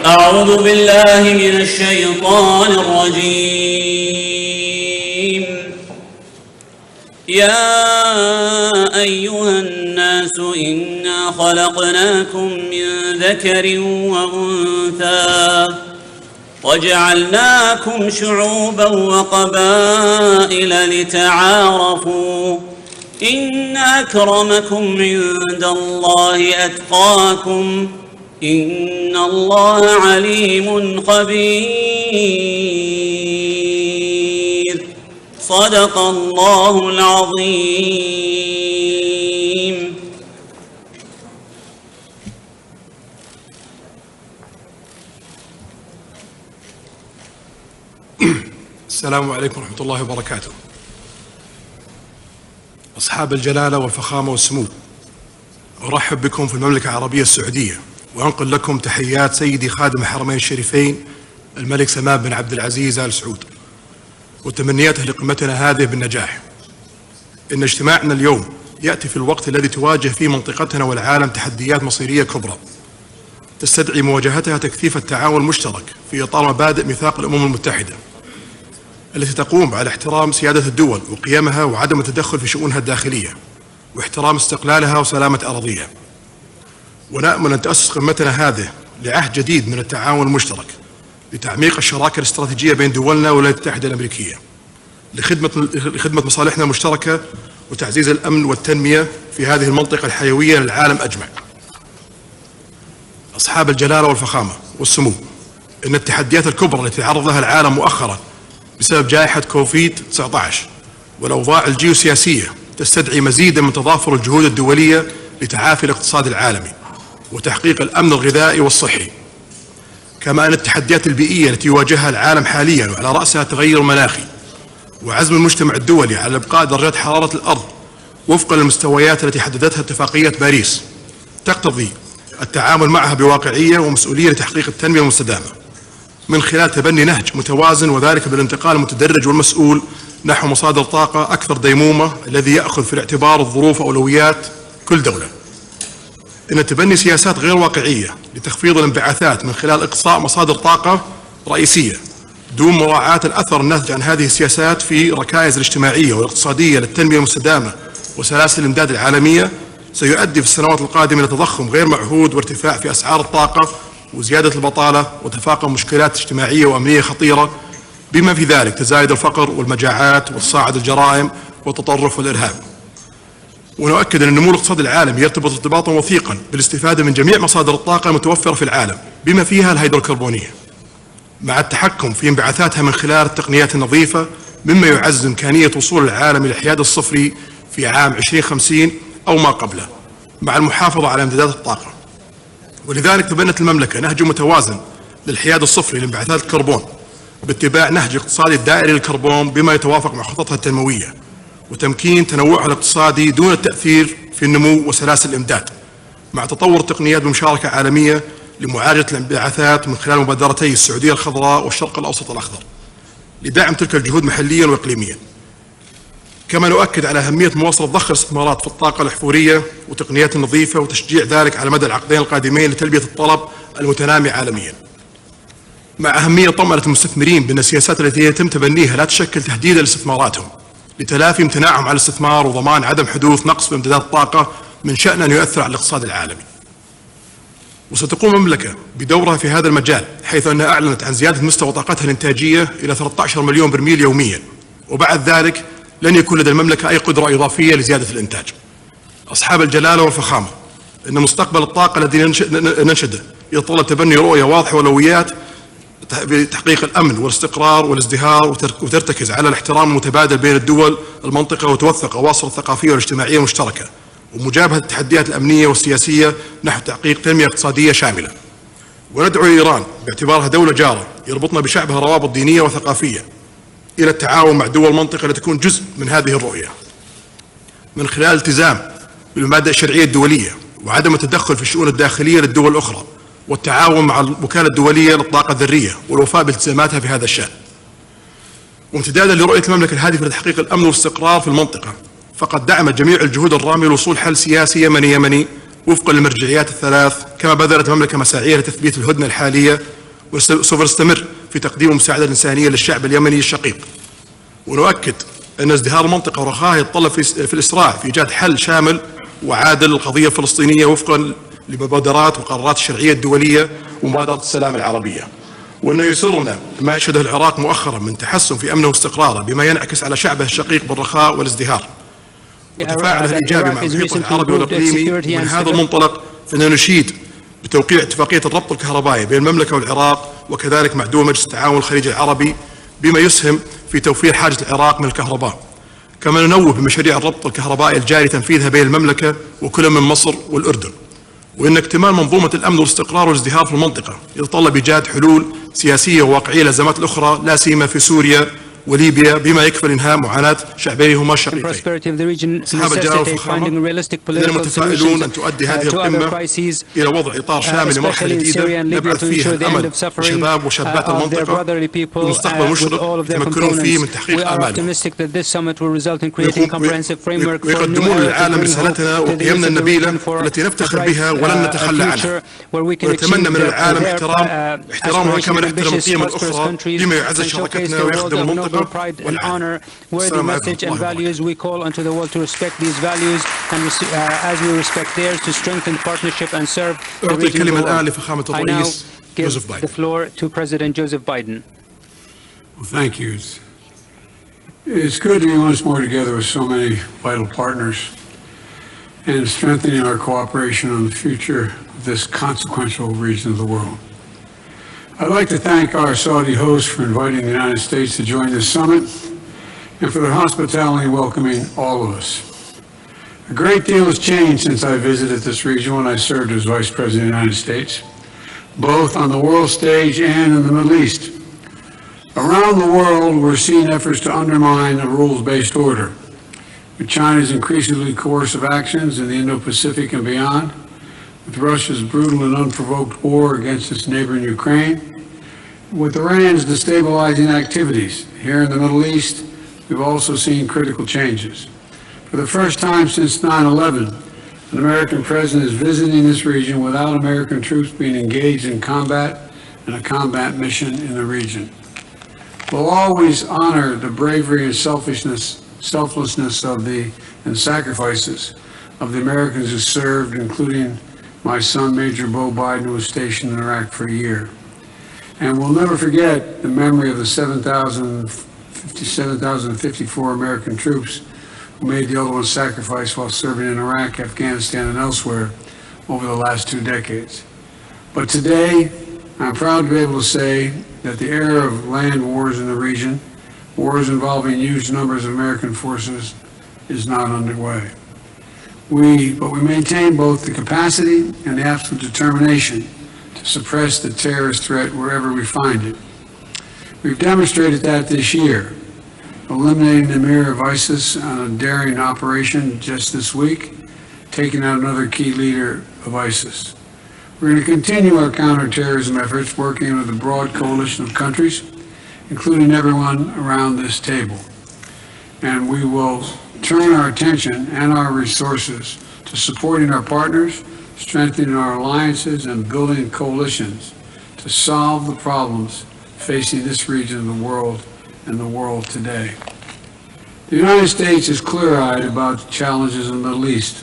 أعوذ بالله من الشيطان الرجيم. يا أيها الناس إنا خلقناكم من ذكر وأنثى وجعلناكم شعوبا وقبائل لتعارفوا إن أكرمكم عند الله أتقاكم إن الله عليم خبير. صدق الله العظيم. السلام عليكم ورحمة الله وبركاته. أصحاب الجلالة والفخامة والسمو، أرحب بكم في المملكة العربية السعودية، وأنقل لكم تحيات سيدي خادم الحرمين الشريفين الملك سلمان بن عبد العزيز آل سعود، وتمنياته لقمتنا هذه بالنجاح. إن اجتماعنا اليوم يأتي في الوقت الذي تواجه فيه منطقتنا والعالم تحديات مصيرية كبرى تستدعي مواجهتها تكثيف التعاون المشترك في إطار مبادئ ميثاق الأمم المتحدة التي تقوم على احترام سيادة الدول وقيمها وعدم التدخل في شؤونها الداخلية واحترام استقلالها وسلامة أراضيها. ونأمل أن تأسس قمتنا هذه لعهد جديد من التعاون المشترك لتعميق الشراكة الاستراتيجية بين دولنا والولايات المتحدة الأمريكية لخدمة مصالحنا المشتركة وتعزيز الأمن والتنمية في هذه المنطقة الحيوية للعالم أجمع. أصحاب الجلالة والفخامة والسمو، إن التحديات الكبرى التي تعرض لها العالم مؤخرا بسبب جائحة كوفيد-19 والأوضاع الجيوسياسية تستدعي مزيدا من تضافر الجهود الدولية لتعافي الاقتصاد العالمي وتحقيق الأمن الغذائي والصحي، كما أن التحديات البيئية التي يواجهها العالم حاليا وعلى رأسها التغير المناخي وعزم المجتمع الدولي على إبقاء درجات حرارة الأرض وفقا للمستويات التي حددتها اتفاقية باريس تقتضي التعامل معها بواقعية ومسؤولية لتحقيق التنمية المستدامة من خلال تبني نهج متوازن، وذلك بالانتقال المتدرج والمسؤول نحو مصادر طاقة أكثر ديمومة الذي يأخذ في الاعتبار الظروف وأولويات كل دولة. إن تبني سياسات غير واقعية لتخفيض الانبعاثات من خلال إقصاء مصادر طاقة رئيسية دون مراعاة الأثر الناتج عن هذه السياسات في ركائز الاجتماعية والاقتصادية للتنمية المستدامة وسلاسل الإمداد العالمية سيؤدي في السنوات القادمة إلى تضخم غير معهود وارتفاع في أسعار الطاقة وزيادة البطالة وتفاقم مشكلات اجتماعية وأمنية خطيرة، بما في ذلك تزايد الفقر والمجاعات وتصاعد الجرائم والتطرف والإرهاب. ونؤكد أن النمو الاقتصادي العالمي يرتبط ارتباطا وثيقا بالاستفادة من جميع مصادر الطاقة المتوفرة في العالم بما فيها الهيدروكربونية مع التحكم في انبعاثاتها من خلال التقنيات النظيفة، مما يعزز إمكانية وصول العالم إلى الحياد الصفري في عام 2050 أو ما قبله مع المحافظة على امدادات الطاقة. ولذلك تبنت المملكة نهج متوازن للحياد الصفري لانبعاثات الكربون باتباع نهج اقتصادي الدائري للكربون بما يتوافق مع خططها التنموية وتمكين تنوعها الاقتصادي دون التأثير في النمو وسلاسل الإمداد، مع تطور التقنيات بمشاركة عالمية لمعالجة الانبعاثات من خلال مبادرتي السعودية الخضراء والشرق الأوسط الأخضر لدعم تلك الجهود محليا وإقليميا. كما نؤكد على أهمية مواصلة ضخ الاستثمارات في الطاقة الأحفورية وتقنيات النظيفة وتشجيع ذلك على مدى العقدين القادمين لتلبية الطلب المتنامي عالميا، مع أهمية طمأنة المستثمرين بأن السياسات التي يتم تبنيها لا تشكل تهديدا لاستثماراتهم لتلافي امتناعهم على الاستثمار وضمان عدم حدوث نقص في امدادات الطاقة من شأن أن يؤثر على الاقتصاد العالمي. وستقوم المملكة بدورها في هذا المجال، حيث أنها أعلنت عن زيادة مستوى طاقتها الإنتاجية إلى 13 مليون برميل يوميا، وبعد ذلك لن يكون لدى المملكة أي قدرة إضافية لزيادة الإنتاج. أصحاب الجلالة والفخامة، إن مستقبل الطاقة الذي ننشده يتطلب تبني رؤية واضحة وأولويات بتحقيق الأمن والاستقرار والازدهار، وترتكز على الاحترام المتبادل بين الدول المنطقة، وتوثق أواصر الثقافية والاجتماعية المشتركة، ومجابهة التحديات الأمنية والسياسية نحو تحقيق تنمية اقتصادية شاملة. وندعو إيران باعتبارها دولة جارة يربطنا بشعبها روابط دينية وثقافية إلى التعاون مع دول المنطقة لتكون جزء من هذه الرؤية من خلال الالتزام بالمبادئ الشرعية الدولية، وعدم التدخل في الشؤون الداخلية للدول الأخرى، والتعاون مع الوكالة الدولية للطاقة الذرية والوفاء بالتزاماتها في هذا الشأن. وامتدادا لرؤية المملكة الهادفة لتحقيق الأمن والاستقرار في المنطقة، فقد دعمت جميع الجهود الرامية لوصول حل سياسي يمني وفقا للمرجعيات الثلاث، كما بذلت المملكة مساعيها لتثبيت الهدنة الحالية، وسوف نستمر في تقديم المساعدة الإنسانية للشعب اليمني الشقيق. ونؤكد أن ازدهار المنطقة ورخائها يتطلب في الإسراع في إيجاد حل شامل وعادل للقضية الفلسطينية وفقا لمبادرات وقرارات الشرعية الدولية ومبادرة السلام العربية. وأنه يسرنا ما يشهده العراق مؤخرا من تحسن في أمنه واستقراره، بما ينعكس على شعبه الشقيق بالرخاء والازدهار وتفاعله الإيجابي مع المحيط العربي والإقليمي. من هذا المنطلق فإننا نشيد بتوقيع اتفاقية الربط الكهربائي بين المملكة والعراق، وكذلك مع دول مجلس التعاون الخليجي العربي، بما يسهم في توفير حاجة العراق من الكهرباء. كما ننوه بمشاريع الربط الكهربائي الجاري تنفيذها بين المملكة وكل من مصر والأردن. وإن اكتمال منظومة الأمن والاستقرار والازدهار في المنطقة يتطلب إيجاد حلول سياسية وواقعية للأزمات الأخرى، لا سيما في سوريا وليبيا، بما يكفل إنهاء معاناة شعبيهما الشقيقين. أصحاب الجلالة والفخامة، إننا متفائلون أن تؤدي هذه القمة إلى وضع إطار شامل لمرحلة جديدة نبعث فيها الأمل لشباب وشابات المنطقة بمستقبل مشرق يتمكنون فيه من تحقيق آمالهم، ويقدمون للعالم رسالتنا وقيمنا النبيلة التي نفتخر بها ولن نتخلى عنها. ونتمنى من العالم احترامها كما نحترم القيم الأخرى، بما يعزز شراكتنا ويخدم المنطقة. Pride and honor worthy message and values. We call onto the world to respect these values and as we respect theirs, to strengthen the partnership and serve the region. I now give the floor to President Joseph Biden. Well, thank you. It's good to be once more together with so many vital partners and strengthening our cooperation on the future of this consequential region of the world. I'd like to thank our Saudi host for inviting the United States to join this summit and for their hospitality welcoming all of us. A great deal has changed since I visited this region when I served as Vice President of the United States, both on the world stage and in the Middle East. Around the world, we're seeing efforts to undermine a rules-based order, with China's increasingly coercive actions in the Indo-Pacific and beyond, with Russia's brutal and unprovoked war against its neighbor in Ukraine, with Iran's destabilizing activities here in the Middle East. We've also seen critical changes. For the first time since 9/11, an American president is visiting this region without American troops being engaged in combat and a combat mission in the region. We'll always honor the bravery and selflessness and sacrifices of the Americans who served, including my son, Major Bo Biden, who was stationed in Iraq for a year. And we'll never forget the memory of the 7,054 American troops who made the ultimate sacrifice while serving in Iraq, Afghanistan, and elsewhere over the last 2 decades. But today, I'm proud to be able to say that the era of land wars in the region, wars involving huge numbers of American forces, is not underway. But we maintain both the capacity and the absolute determination to suppress the terrorist threat wherever we find it. We've demonstrated that this year, eliminating the emir of ISIS on a daring operation just this week, taking out another key leader of ISIS. We're going to continue our counterterrorism efforts, working with a broad coalition of countries, including everyone around this table. And we will turn our attention and our resources to supporting our partners, strengthening our alliances, and building coalitions to solve the problems facing this region of the world and the world today. The United States is clear-eyed about the challenges in the Middle East,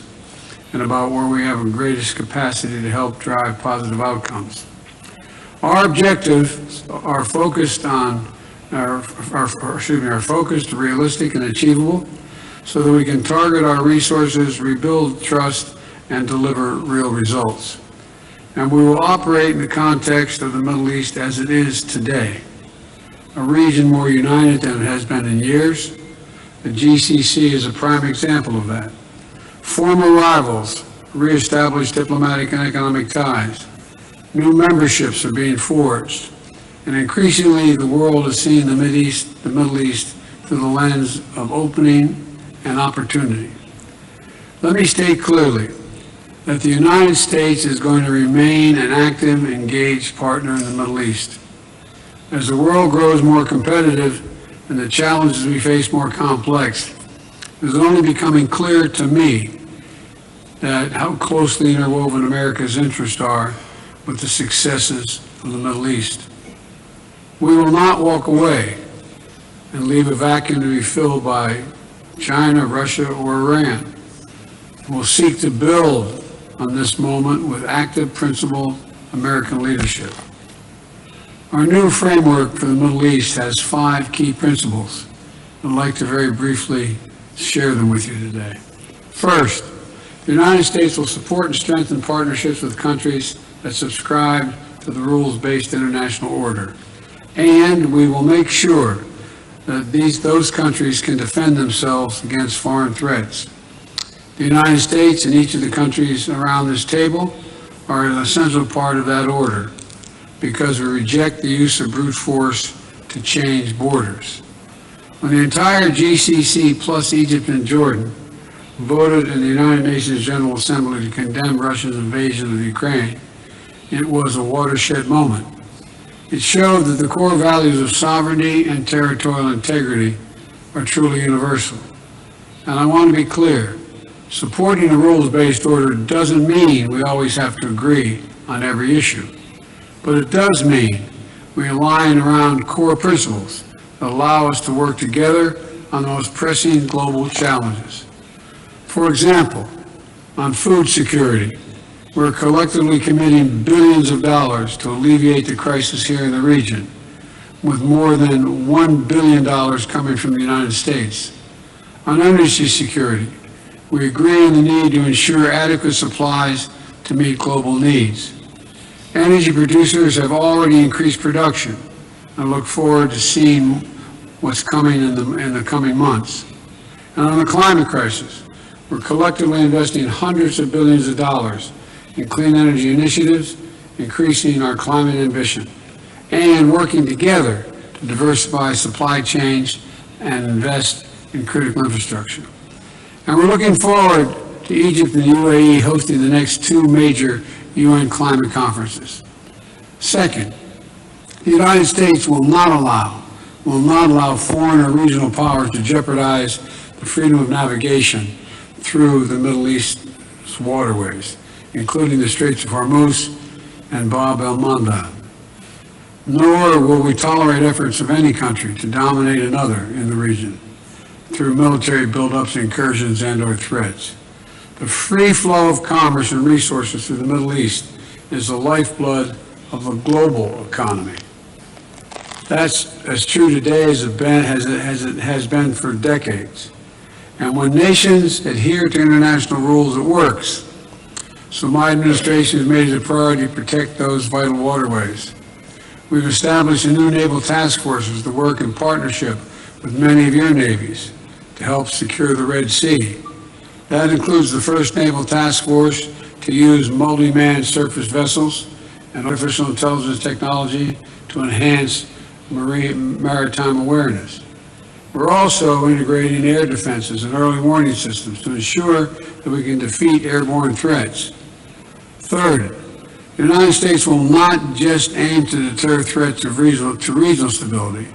and about where we have the greatest capacity to help drive positive outcomes. Our objectives are focused, realistic, and achievable, so that we can target our resources, rebuild trust, and deliver real results. And we will operate in the context of the Middle East as it is today, a region more united than it has been in years. The GCC is a prime example of that. Former rivals reestablish diplomatic and economic ties. New memberships are being forged. And increasingly, the world is seeing the Middle East through the lens of opening and opportunity. Let me state clearly that the United States is going to remain an active, engaged partner in the Middle East. As the world grows more competitive and the challenges we face more complex, it is only becoming clear to me that how closely interwoven America's interests are with the successes of the Middle East. We will not walk away and leave a vacuum to be filled by China, Russia, or Iran. We'll seek to build on this moment with active, principled American leadership. Our new framework for the Middle East has 5 key principles. I'd like to very briefly share them with you today. First, the United States will support and strengthen partnerships with countries that subscribe to the rules-based international order. And we will make sure that those countries can defend themselves against foreign threats. The United States and each of the countries around this table are an essential part of that order because we reject the use of brute force to change borders. When the entire GCC plus Egypt and Jordan voted in the United Nations General Assembly to condemn Russia's invasion of Ukraine, it was a watershed moment. It showed that the core values of sovereignty and territorial integrity are truly universal. And I want to be clear, supporting a rules-based order doesn't mean we always have to agree on every issue. But it does mean we align around core principles that allow us to work together on the most pressing global challenges. For example, on food security, we're collectively committing billions of dollars to alleviate the crisis here in the region, with more than $1 billion coming from the United States. On energy security, we agree on the need to ensure adequate supplies to meet global needs. Energy producers have already increased production. I look forward to seeing what's coming in the coming months. And on the climate crisis, we're collectively investing hundreds of billions of dollars in clean energy initiatives, increasing our climate ambition, and working together to diversify supply chains and invest in critical infrastructure. And we're looking forward to Egypt and the UAE hosting the next 2 major UN climate conferences. Second, the United States will not allow foreign or regional powers to jeopardize the freedom of navigation through the Middle East's waterways, including the Straits of Hormuz and Bab el-Mandeb. Nor will we tolerate efforts of any country to dominate another in the region through military buildups, incursions, and/or threats. The free flow of commerce and resources through the Middle East is the lifeblood of the global economy. That's as true today as it has been for decades. And when nations adhere to international rules, it works. So my administration has made it a priority to protect those vital waterways. We've established a new naval task forces to work in partnership with many of your navies to help secure the Red Sea. That includes the first naval task force to use multi-manned surface vessels and artificial intelligence technology to enhance maritime awareness. We're also integrating air defenses and early warning systems to ensure that we can defeat airborne threats. Third, the United States will not just aim to deter threats to regional stability.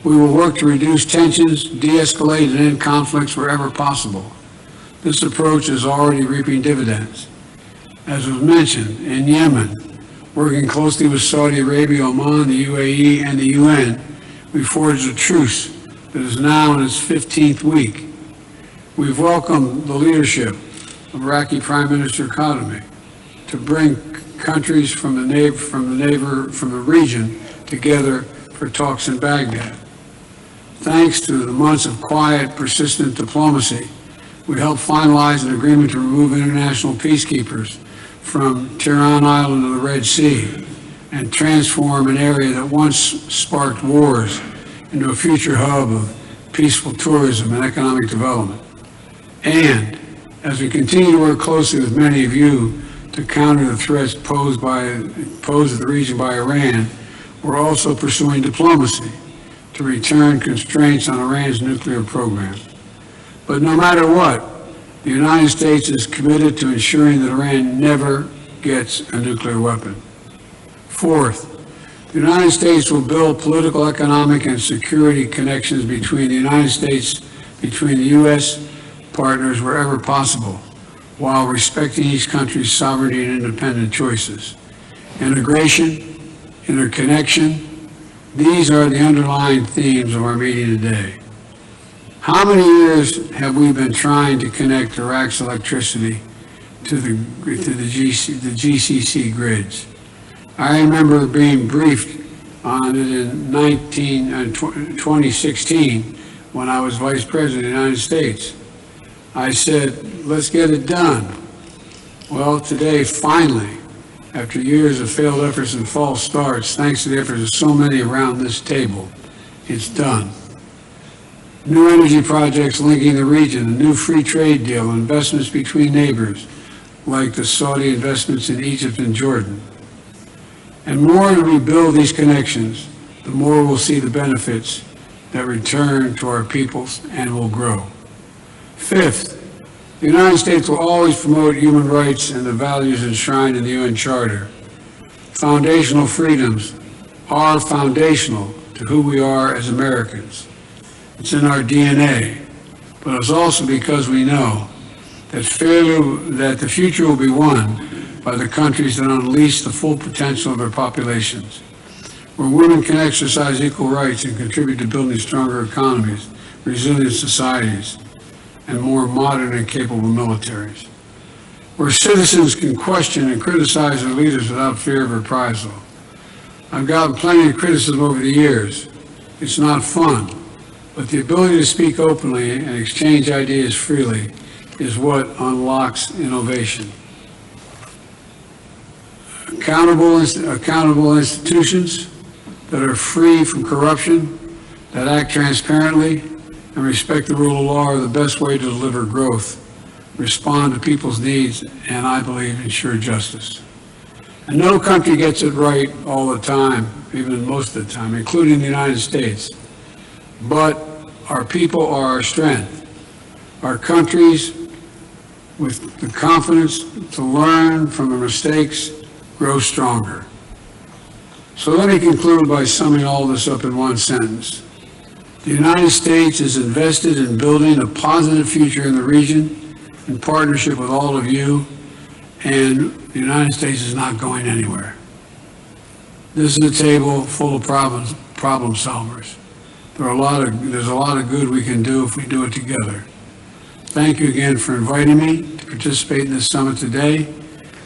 We will work to reduce tensions, de-escalate, and end conflicts wherever possible. This approach is already reaping dividends. As was mentioned, in Yemen, working closely with Saudi Arabia, Oman, the UAE, and the UN, we forged a truce that is now in its 15th week. We've welcomed the leadership of Iraqi Prime Minister Khatami to bring countries from the region together for talks in Baghdad. Thanks to the months of quiet, persistent diplomacy, we helped finalize an agreement to remove international peacekeepers from Tiran Island of the Red Sea and transform an area that once sparked wars into a future hub of peaceful tourism and economic development. And as we continue to work closely with many of you to counter the threats posed to the region by Iran, we're also pursuing diplomacy to return constraints on Iran's nuclear program. But no matter what, the United States is committed to ensuring that Iran never gets a nuclear weapon. Fourth, the United States will build political, economic, and security connections between the United States, between the U.S. partners wherever possible, while respecting each country's sovereignty and independent choices. Integration, interconnection, these are the underlying themes of our meeting today. How many years have we been trying to connect Iraq's electricity to the GCC grids? I remember being briefed on it in 2016 when I was Vice President of the United States. I said, let's get it done. Well, today, finally, after years of failed efforts and false starts, thanks to the efforts of so many around this table, it's done. New energy projects linking the region, a new free trade deal, investments between neighbors, like the Saudi investments in Egypt and Jordan. And more we build these connections, the more we'll see the benefits that return to our peoples and will grow. Fifth, the United States will always promote human rights and the values enshrined in the UN Charter. Foundational freedoms are foundational to who we are as Americans. It's in our DNA, but it's also because we know that the future will be won by the countries that unleash the full potential of their populations, where women can exercise equal rights and contribute to building stronger economies, resilient societies, and more modern and capable militaries, where citizens can question and criticize their leaders without fear of reprisal. I've gotten plenty of criticism over the years. It's not fun, but the ability to speak openly and exchange ideas freely is what unlocks innovation. Accountable institutions that are free from corruption, that act transparently, and respect the rule of law are the best way to deliver growth, respond to people's needs, and I believe ensure justice. And no country gets it right all the time, even most of the time, including the United States. But our people are our strength. Our countries, with the confidence to learn from their mistakes, grow stronger. So let me conclude by summing all this up in one sentence. The United States is invested in building a positive future in the region in partnership with all of you, and the United States is not going anywhere. This is a table full of problem solvers. There's a lot of good we can do if we do it together. Thank you again for inviting me to participate in this summit today,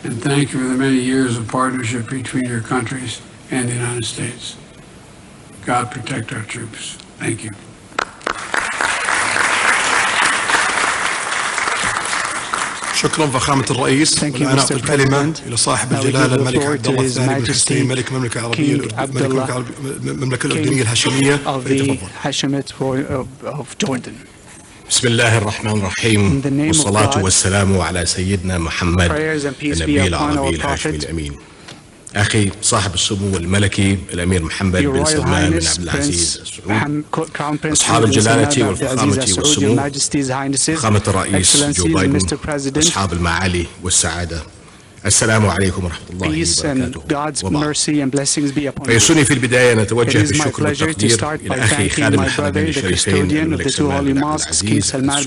and thank you for the many years of partnership between your countries and the United States. God protect our troops. Thank you. شكرا فخامة الرئيس. والآن أعطي الكلمة إلى صاحب الجلالة الملك عبد الله الثاني بن حسين ملك المملكة العربية المملكة الأردنية الهاشمية. بسم الله الرحمن الرحيم والصلاة والسلام على سيدنا محمد النبي العربي الهاشمي الأمين. أخي صاحب السمو الملكي الأمير محمد بن سلمان بن عبد العزيز السعود، أصحاب الجلالة والفخامة والسمو، فخامة الرئيس جو بايدن، أصحاب المعالي والسعادة، السلام عليكم ورحمة الله وبركاته. فيسرني في البداية أن أتوجه بالشكر والتقدير إلى أخي خادم الحرمين الشريفين الملك سلمان بن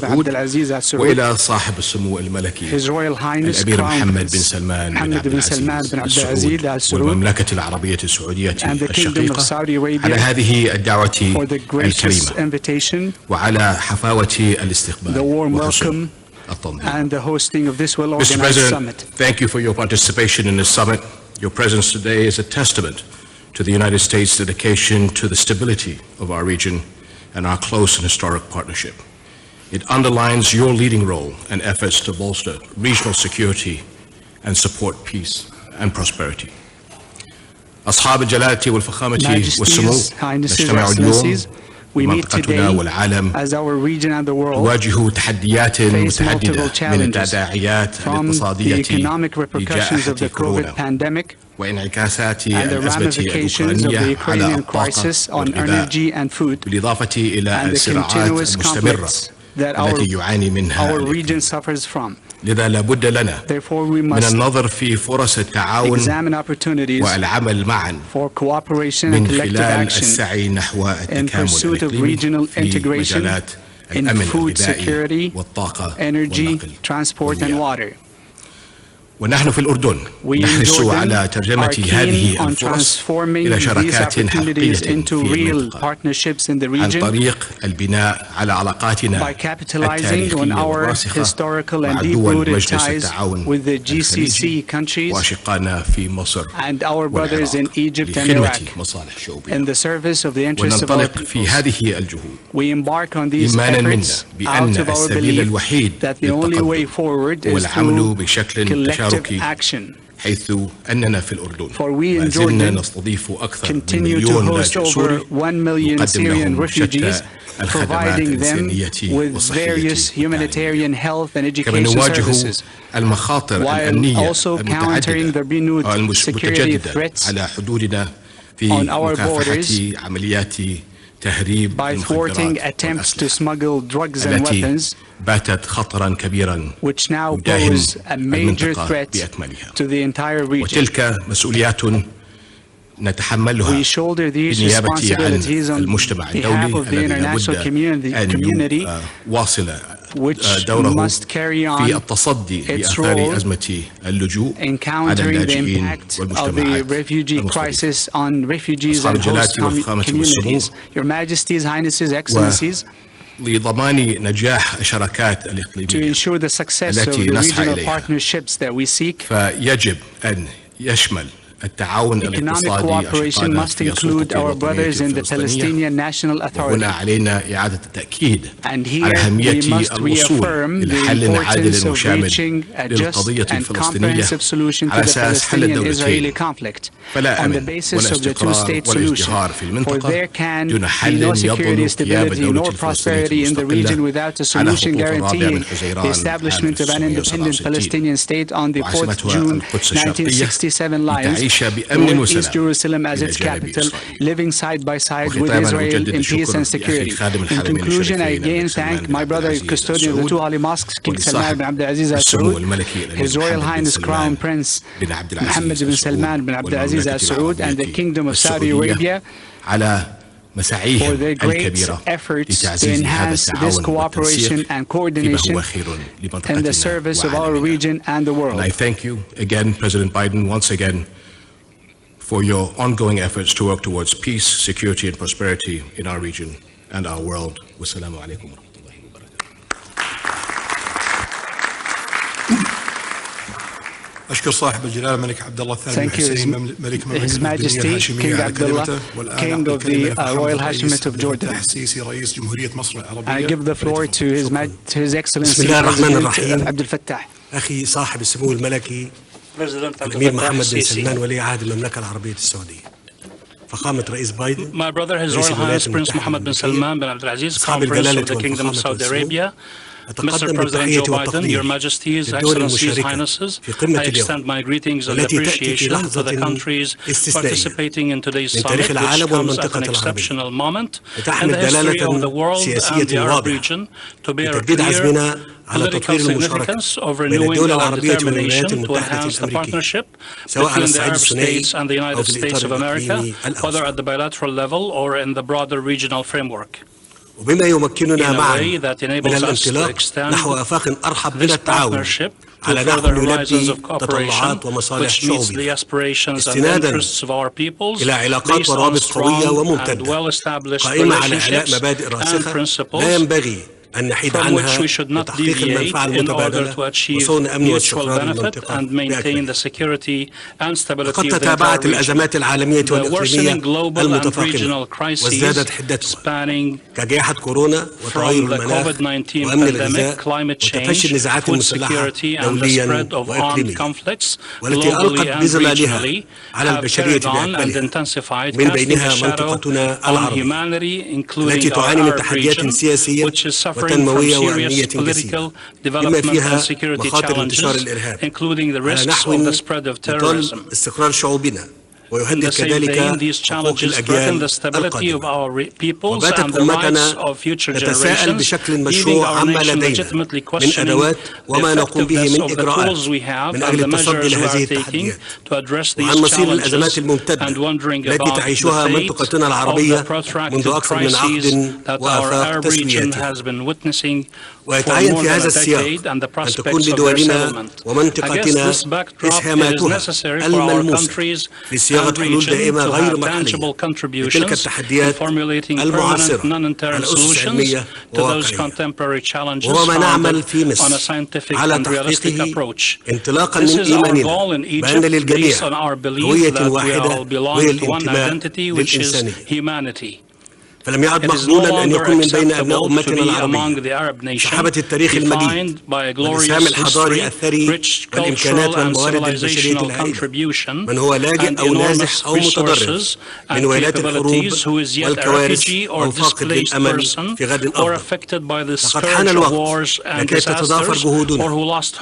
عبد العزيز وإلى صاحب السمو الملكي الأمير محمد بن سلمان بن عبد العزيز السعود والمملكة العربية السعودية الشقيقة على هذه الدعوة الكريمة وعلى حفاوة الاستقبال وحسن التنظيم. And the hosting of this Mr. well-organized President, summit. thank you for your participation in this summit. Your presence today is a testament to the United States' dedication to the stability of our region and our close and historic partnership. It underlines your leading role and efforts to bolster regional security and support peace and prosperity. أصحاب الجلالة والفخامة والسمو نجتمع اليوم ومنطقتنا والعالم تواجه تحديات متعددة من التداعيات الاقتصادية لجائحة كورونا وانعكاسات الأزمة الأوكرانية على الطاقة والغذاء بالإضافة إلى الصراعات المستمرة التي يعاني منها الإقليم. لذا لابد لنا من النظر في فرص التعاون والعمل معا من خلال السعي نحو التكامل الإقليمي في مجالات الأمن الغذائي والطاقة والنقل. ونحن في الأردن نحرص على ترجمة هذه الفرص إلى شراكات حقيقية في المنطقة عن طريق البناء على علاقاتنا التاريخية والراسخة مع دول مجلس التعاون الخليجي وأشقائنا في مصر والعراق لخدمة مصالح شعوبنا. وننطلق في هذه الجهود إيمانا منا بأن السبيل الوحيد للتقدم هو العمل بشكل تشاركي حيث أننا في الأردن ما زلنا نستضيف أكثر من 1,000,000 لاجئ سوري نقدم لهم شتى الخدمات الإنسانية والصحية كما نواجه المخاطر الأمنية المتعددة المتجددة على حدودنا في مكافحة عمليات تهريب المخدرات والتي باتت خطرا كبيرا يداهم المنطقة بأكملها وتلك مسؤوليات نتحملها بالنيابة عن المجتمع الدولي الذي لابد أن يواصل دوره في التصدي لآثار أزمة اللجوء على اللاجئين والمجتمعات المختلفة. أصحاب الجلالة والفخامة والسمو لضمان نجاح الشراكات الإقليمية التي نسعى إليها فيجب أن يشمل التعاون الاقتصادي أشقائنا في السلطة الفلسطينية وهنا علينا إعادة التأكيد على أهمية الوصول إلى حل عادل وشامل للقضية الفلسطينية على أساس حل الدولتين فلا أمن ولا استقرار ولا ازدهار في المنطقة دون حل يضمن قيام الدولة الفلسطينية المستقلة على خطوط الرابع من حزيران عام 1967 وعاصمتها القدس الشرقية بأمن وسلام إلى جانب إسرائيل. وختاما أجدد الشكر لأخي خادم الحرمين الشريفين سلمان بن عبد العزيز السمو الملكي الأمير محمد بن سلمان بن عبد العزيز آل سعود السعودية على مساعيهم الكبيرة لتعزيز هذا التعاون والتنسيق فيما هو خير لمنطقتنا وعالمنا. And I thank you again, President Biden, once again for your ongoing efforts to work towards peace, security and prosperity in our region and our world. Wassalamu alaikum wa rahmatullahi wa barakatuh. أشكر صاحب الجلالة الملك عبد الله الثاني الحسين ملك His Majesty King Abdullah, King of the Royal Hashemite of Jordan. رئيس جمهورية مصر العربية. I give the floor to His Excellency President عبد الفتاح. أخي صاحب السمو الملكي الأمير محمد بن سلمان ولي عهد المملكة العربية السعودية. فخامة رئيس بايدن. My brother, His Royal Highness Prince Mohammed bin Salman bin Abdul Aziz, Crown Prince of the Kingdom of Saudi Arabia. Mr. President Joe Biden, Your Majesties, Excellencies, Highnesses, I extend my greetings and appreciation to the countries participating in today's summit, which comes at an exceptional moment in the history of the world and the Arab region to bear a clear political significance of renewing our determination to enhance the partnership between the Arab states and the United States of America, whether at the bilateral level or in the broader regional framework. وبما يمكننا معا من الانطلاق نحو آفاق أرحب من التعاون على نحو يلبي تطلعات ومصالح شعوبنا استنادا إلى علاقات وروابط قوية وممتدة قائمة على إعلاء مبادئ راسخة لا ينبغي أن نحيد عنها لتحقيق المنفعة المتبادلة وصون أمن واستقرار المنطقة بأكملها. لقد تتابعت الأزمات العالمية والإقليمية المتفاقمة وازدادت حدتها كجائحة كورونا وتغير المناخ وأمن الغذاء وتفشي النزاعات المسلحة دوليا وإقليميا، والتي ألقت بظلالها على البشرية بأكملها، من بينها منطقتنا العربية التي تعاني من تحديات سياسية وتنموية وأمنية كثيرة، بما فيها مخاطر انتشار الإرهاب على نحو يطال استقرار شعوبنا ويهدد كذلك حقوق الأجيال القادمة. وباتت أمتنا تتساءل بشكل مشروع عما لدينا من أدوات وما نقوم به من إجراءات من أجل التصدي لهذه التحديات، وعن مصير الأزمات الممتدة التي تعيشها منطقتنا العربية منذ أكثر من عقد وآفاق تسوياتها. ويتعين في هذا السياق أن تكون لدولنا ومنطقتنا إسهاماتها الملموسة في صياغة حلول دائمة غير مرحلية لتلك التحديات المعاصرة على أسس علمية وواقعية، وهو ما نعمل في مصر على تحقيقه انطلاقا من إيماننا بأن للجميع هوية واحدة وهي الانتماء للإنسانية. فلم يعد مقبولا أن يكون من بين أبناء أمتنا العربية صحابة التاريخ المجيد والإسهام الحضاري الثري والإمكانات والموارد البشرية الهائلة من هو لاجئ أو نازح أو متضرر من ويلات الحروب والكوارث أو فاقد للأمل في غد أفضل. لقد حان الوقت لكي تتضافر جهودنا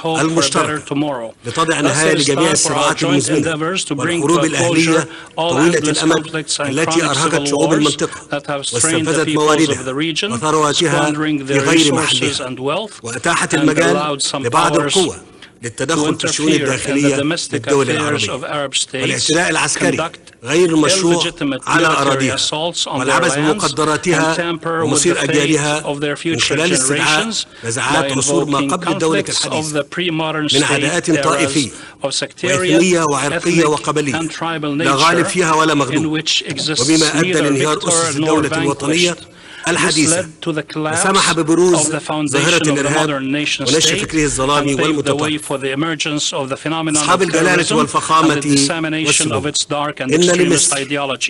المشتركة لتضع نهاية لجميع الصراعات المزمنة والحروب الأهلية طويلة الأمد التي أرهقت شعوب المنطقة واستنفذت مواردها وثرواتها في غير محلها، وأتاحت المجال لبعض القوى للتدخل في الشؤون الداخلية للدول العربية والاعتداء العسكري غير المشروع على أراضيها والعبث بمقدراتها ومصير أجيالها من خلال استدعاء نزعات عصور ما قبل الدولة الحديثة من عداءات طائفية وإثنية وعرقية وقبلية لا غالب فيها ولا مغلوب، وبما أدى لانهيار أسس الدولة الوطنية الحديثة وسمح ببروز ظاهرة الإرهاب ونشر فكره الظلامي والمتطرف. أصحاب الجلالة والفخامة والسمو، إن لمصر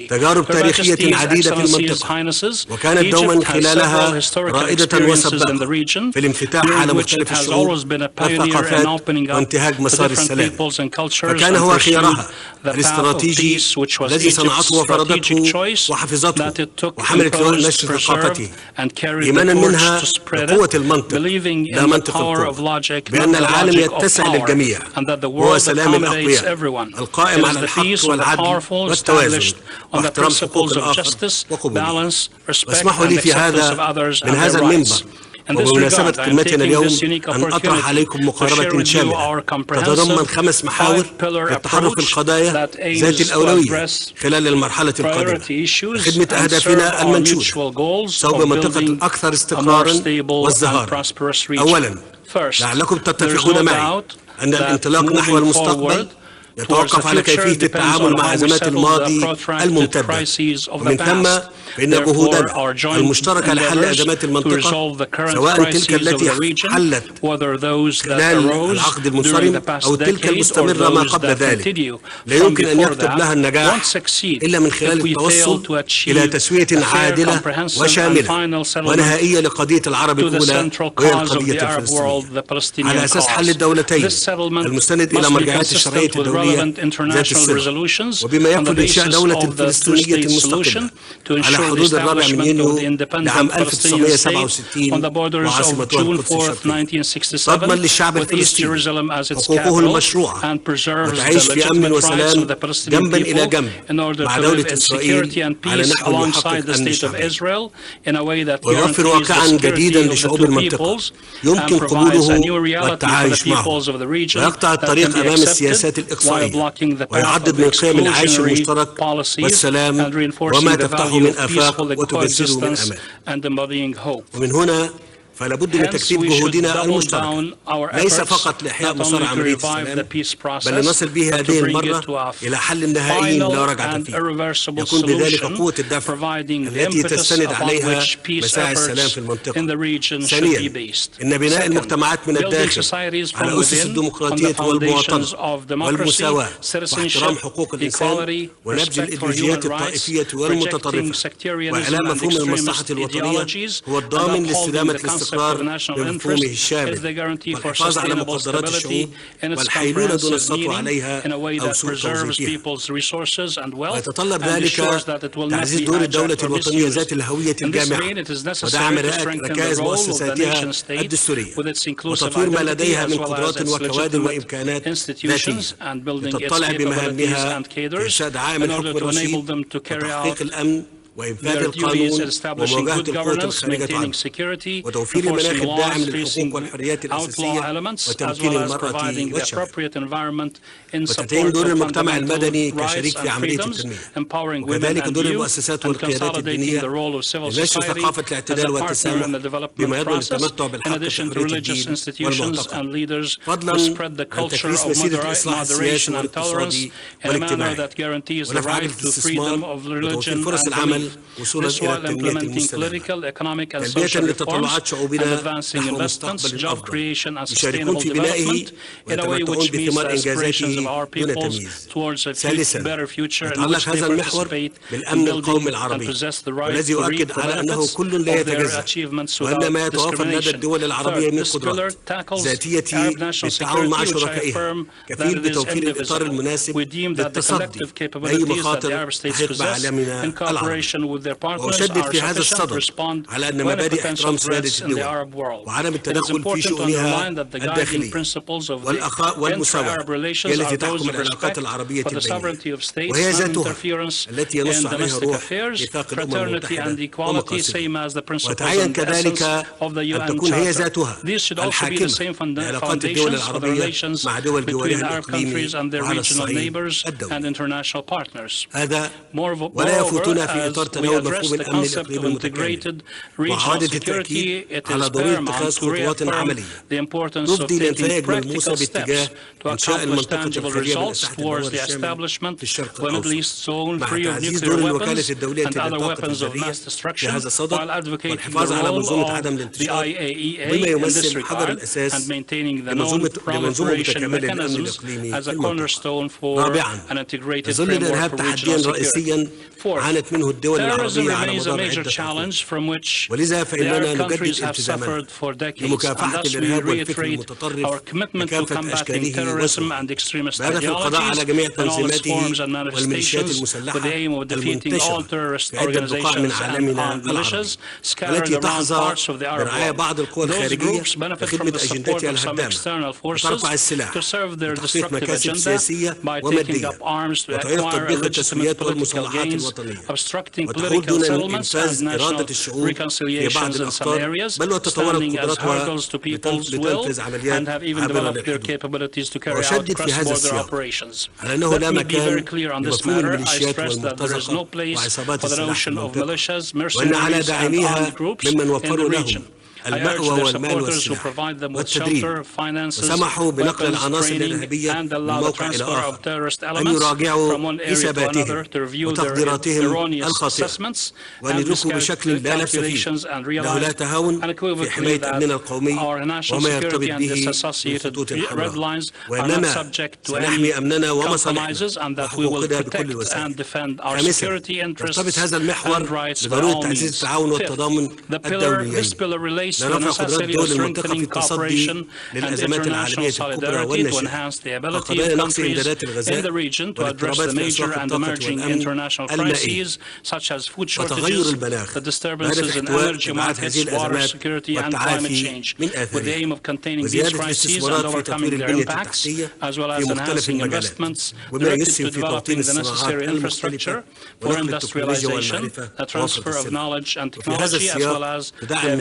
تجارب تاريخية عديدة في المنطقة وكانت دوما خلالها رائدة وسباقة في الانفتاح على مختلف الشعوب والثقافات وانتهاج مسار السلام، فكان هو خيارها الاستراتيجي الذي صنعته وفرضته وحفظته وحملت له نشر ثقافته إيمانا منها بقوة المنطق لا منطق القوة، بأن العالم يتسع للجميع وهو سلام الأقوياء القائم على الحق والعدل والتوازن واحترام حقوق الآخر وقبوله. واسمحوا لي في هذا من هذا المنبر وبمناسبة قمتنا اليوم أن أطرح عليكم مقاربة شاملة تتضمن 5 محاور للتحرك القضايا ذات الأولوية خلال المرحلة القادمة لخدمة أهدافنا المنشودة صوب منطقة الأكثر استقرارا والزهارة. أولا، لعلكم تتفقون معي أن الانطلاق نحو المستقبل يتوقف على كيفية التعامل مع أزمات الماضي الممتدة، ومن ثم فإن جهودنا المشتركة لحل أزمات المنطقة سواء تلك التي حلت خلال العقد المنصرم أو تلك المستمرة ما قبل ذلك لا يمكن أن يكتب لها النجاح إلا من خلال التوصل إلى تسوية عادلة وشاملة ونهائية لقضية العرب الأولى وهي القضية الفلسطينية على أساس حل الدولتين المستند إلى مرجعيات الشرعية الدولية ذات الصلة، وبما يكفل إنشاء دولة فلسطينية مستقلة على حدود 4 يونيو لعام 1967 وعاصمتها القدس تضمن للشعب الفلسطيني حقوقه المشروعة وتعيش في أمن وسلام جنبا إلى جنب مع دولة إسرائيل على نحو يحقق أمن الشعب، ويوفر واقعا جديدا لشعوب المنطقة يمكن قبوله والتعايش معه، ويقطع الطريق أمام السياسات الإقصائية ويعضد من قيم العيش المشترك والسلام وما تفتحه من آفاق وتجسده من أمان. ومن هنا فلا بد من تكثيف جهودنا المشتركة ليس فقط لإحياء مسار عملية السلام بل لنصل به هذه المرة إلى حل نهائي لا رجعة فيه يكون بذلك قوة الدفع التي تستند عليها مساعي السلام في المنطقة. ثانيا إن بناء المجتمعات من الداخل على أسس الديمقراطية والمواطنة والمساواة واحترام حقوق الإنسان ونبذ الإيديولوجيات الطائفية والمتطرفة وإعلان مفهوم المصلحة الوطنية هو الضامن لاستدامة الاستقرار بمفهومه الشامل والحفاظ على مقدرات الشعوب والحيلولة دون السطو عليها أو سوء توظيفها. ويتطلب ذلك تعزيز دور الدولة الوطنية ذات الهوية الجامعة ودعم ركائز مؤسساتها الدستورية وتطوير ما لديها من قدرات وكوادر وإمكانات ذاتية لتطلع بمهامها إرشاد عام الحكم الرشيد وتحقيق الأمن وإنفاذ القانون ومواجهة القوة الخارجة عنه وتوفير المناخ الداعم للحقوق والحريات الأساسية وتمكين المرأة والشباب وتتعين دور المجتمع المدني كشريك في عملية التنمية وكذلك دور المؤسسات والقيادات الدينية لنشر ثقافة الاعتدال والتسامح بما يضمن التمتع بالحق في حرية الدين والمعتقد فضلا عن تكريس مسيرة الإصلاح السياسي والاقتصادي والاجتماعي ونفع عجلة الاستثمار وتوفير فرص العمل وصولا إلى التنمية المستدامة تلبية لتطلعات شعوبنا نحو مستقبل أفضل يشاركون في بنائه ويتمتعون بثمار إنجازاته دون تمييز. ثالثا يتعلق هذا المحور بالأمن القومي العربي والذي يؤكد على أنه كل لا يتجزأ وأن ما يتوافر لدى الدول العربية من قدرات ذاتية للتعاون مع شركائها كفيل بتوفير الإطار المناسب للتصدي لأي مخاطر تحيق بعالمنا العربي. وأشدد في هذا الصدد على أن مبادئ احترام سيادة الدول وعدم التدخل في شؤونها الداخلية والأخاء والمساواة هي التي تحكم العلاقات العربية البينية وهي ذاتها التي ينص عليها روح ميثاق الأمم المتحدة ومقاصدها وتعين كذلك أن تكون هي ذاتها الحاكمة لعلاقات الدول العربية مع دول جوارها الإقليمي وعلى الصعيد الدولي. هذا ولا يفوتنا في إطار تناول مفهوم الأمن الإقليمي المتكامل وإعادة التأكيد على ضرورة اتخاذ خطوات عملية تفضي لنتائج ملموسة باتجاه إنشاء المنطقة الخالية من أسلحة النووي الشامل في الشرق الأوسط مع تعزيز دور الوكالة الدولية للطاقة الذرية في هذا الصدد والحفاظ على منظومة عدم الانتشار بما يمثل حجر الأساس لمنظومة متكاملة للأمن الإقليمي في المنطقة. رابعا يظل الإرهاب تحديا رئيسيا عانت منه الدول العربية على مدار عدة عقود ولذا فإننا نجدد التزامنا لمكافحة الإرهاب والفكر المتطرف بكافة أشكاله وسمه بهدف القضاء على جميع تنظيماته والميليشيات المسلحة المنتشرة في عدة بقاع من عالمنا العربي التي تحظى برعاية بعض القوى الخارجية لخدمة أجندتها الهدامة وترفع السلاح لتحقيق مكاسب سياسية ومادية وتعيق تطبيق التسويات والمصالحات الوطنية وتحول دون إنفاذ إرادة الشعوب في بعض الأقطار بل وتتطور قدرتها لتنفذ عمليات عابرة للحدود. وأشدد في هذا السياق على أنه لا مكان لمفهوم الميليشيات والمرتزقة وعصابات السلاح في المنطقة وأن على داعميها ممن وفروا لهم المأوى والمال والسلاح والتدريب وسمحوا بنقل العناصر الإرهابية من موقع إلى آخر أن يراجعوا حساباتهم وتقديراتهم الخاطئة وأن يدركوا بشكل لا لبس فيه أنه لا تهاون في حماية أمننا القومي وما يرتبط به من خطوط حمراء وإنما سنحمي أمننا ومصالحنا وحقوقنا بكل الوسائل. خامسا يرتبط هذا المحور بضرورة تعزيز التعاون والتضامن الدوليين لرفع قدرات دول المنطقة في التصدي للأزمات العالمية الكبرى والناشئة وقضايا نقص إمدادات الغذاء والاضطرابات في أسواق الطاقة والأمن المائي وتغير المناخ بهدف احتواء تبعات هذه الأزمات والتعافي من آثارها وزيادة الاستثمارات في تطوير البنية التحتية في مختلف المجالات وما يسهم في توطين الصناعات المختلفة ونقل التكنولوجيا والمعرفة ووفر السلع. وفي هذا السياق تدعم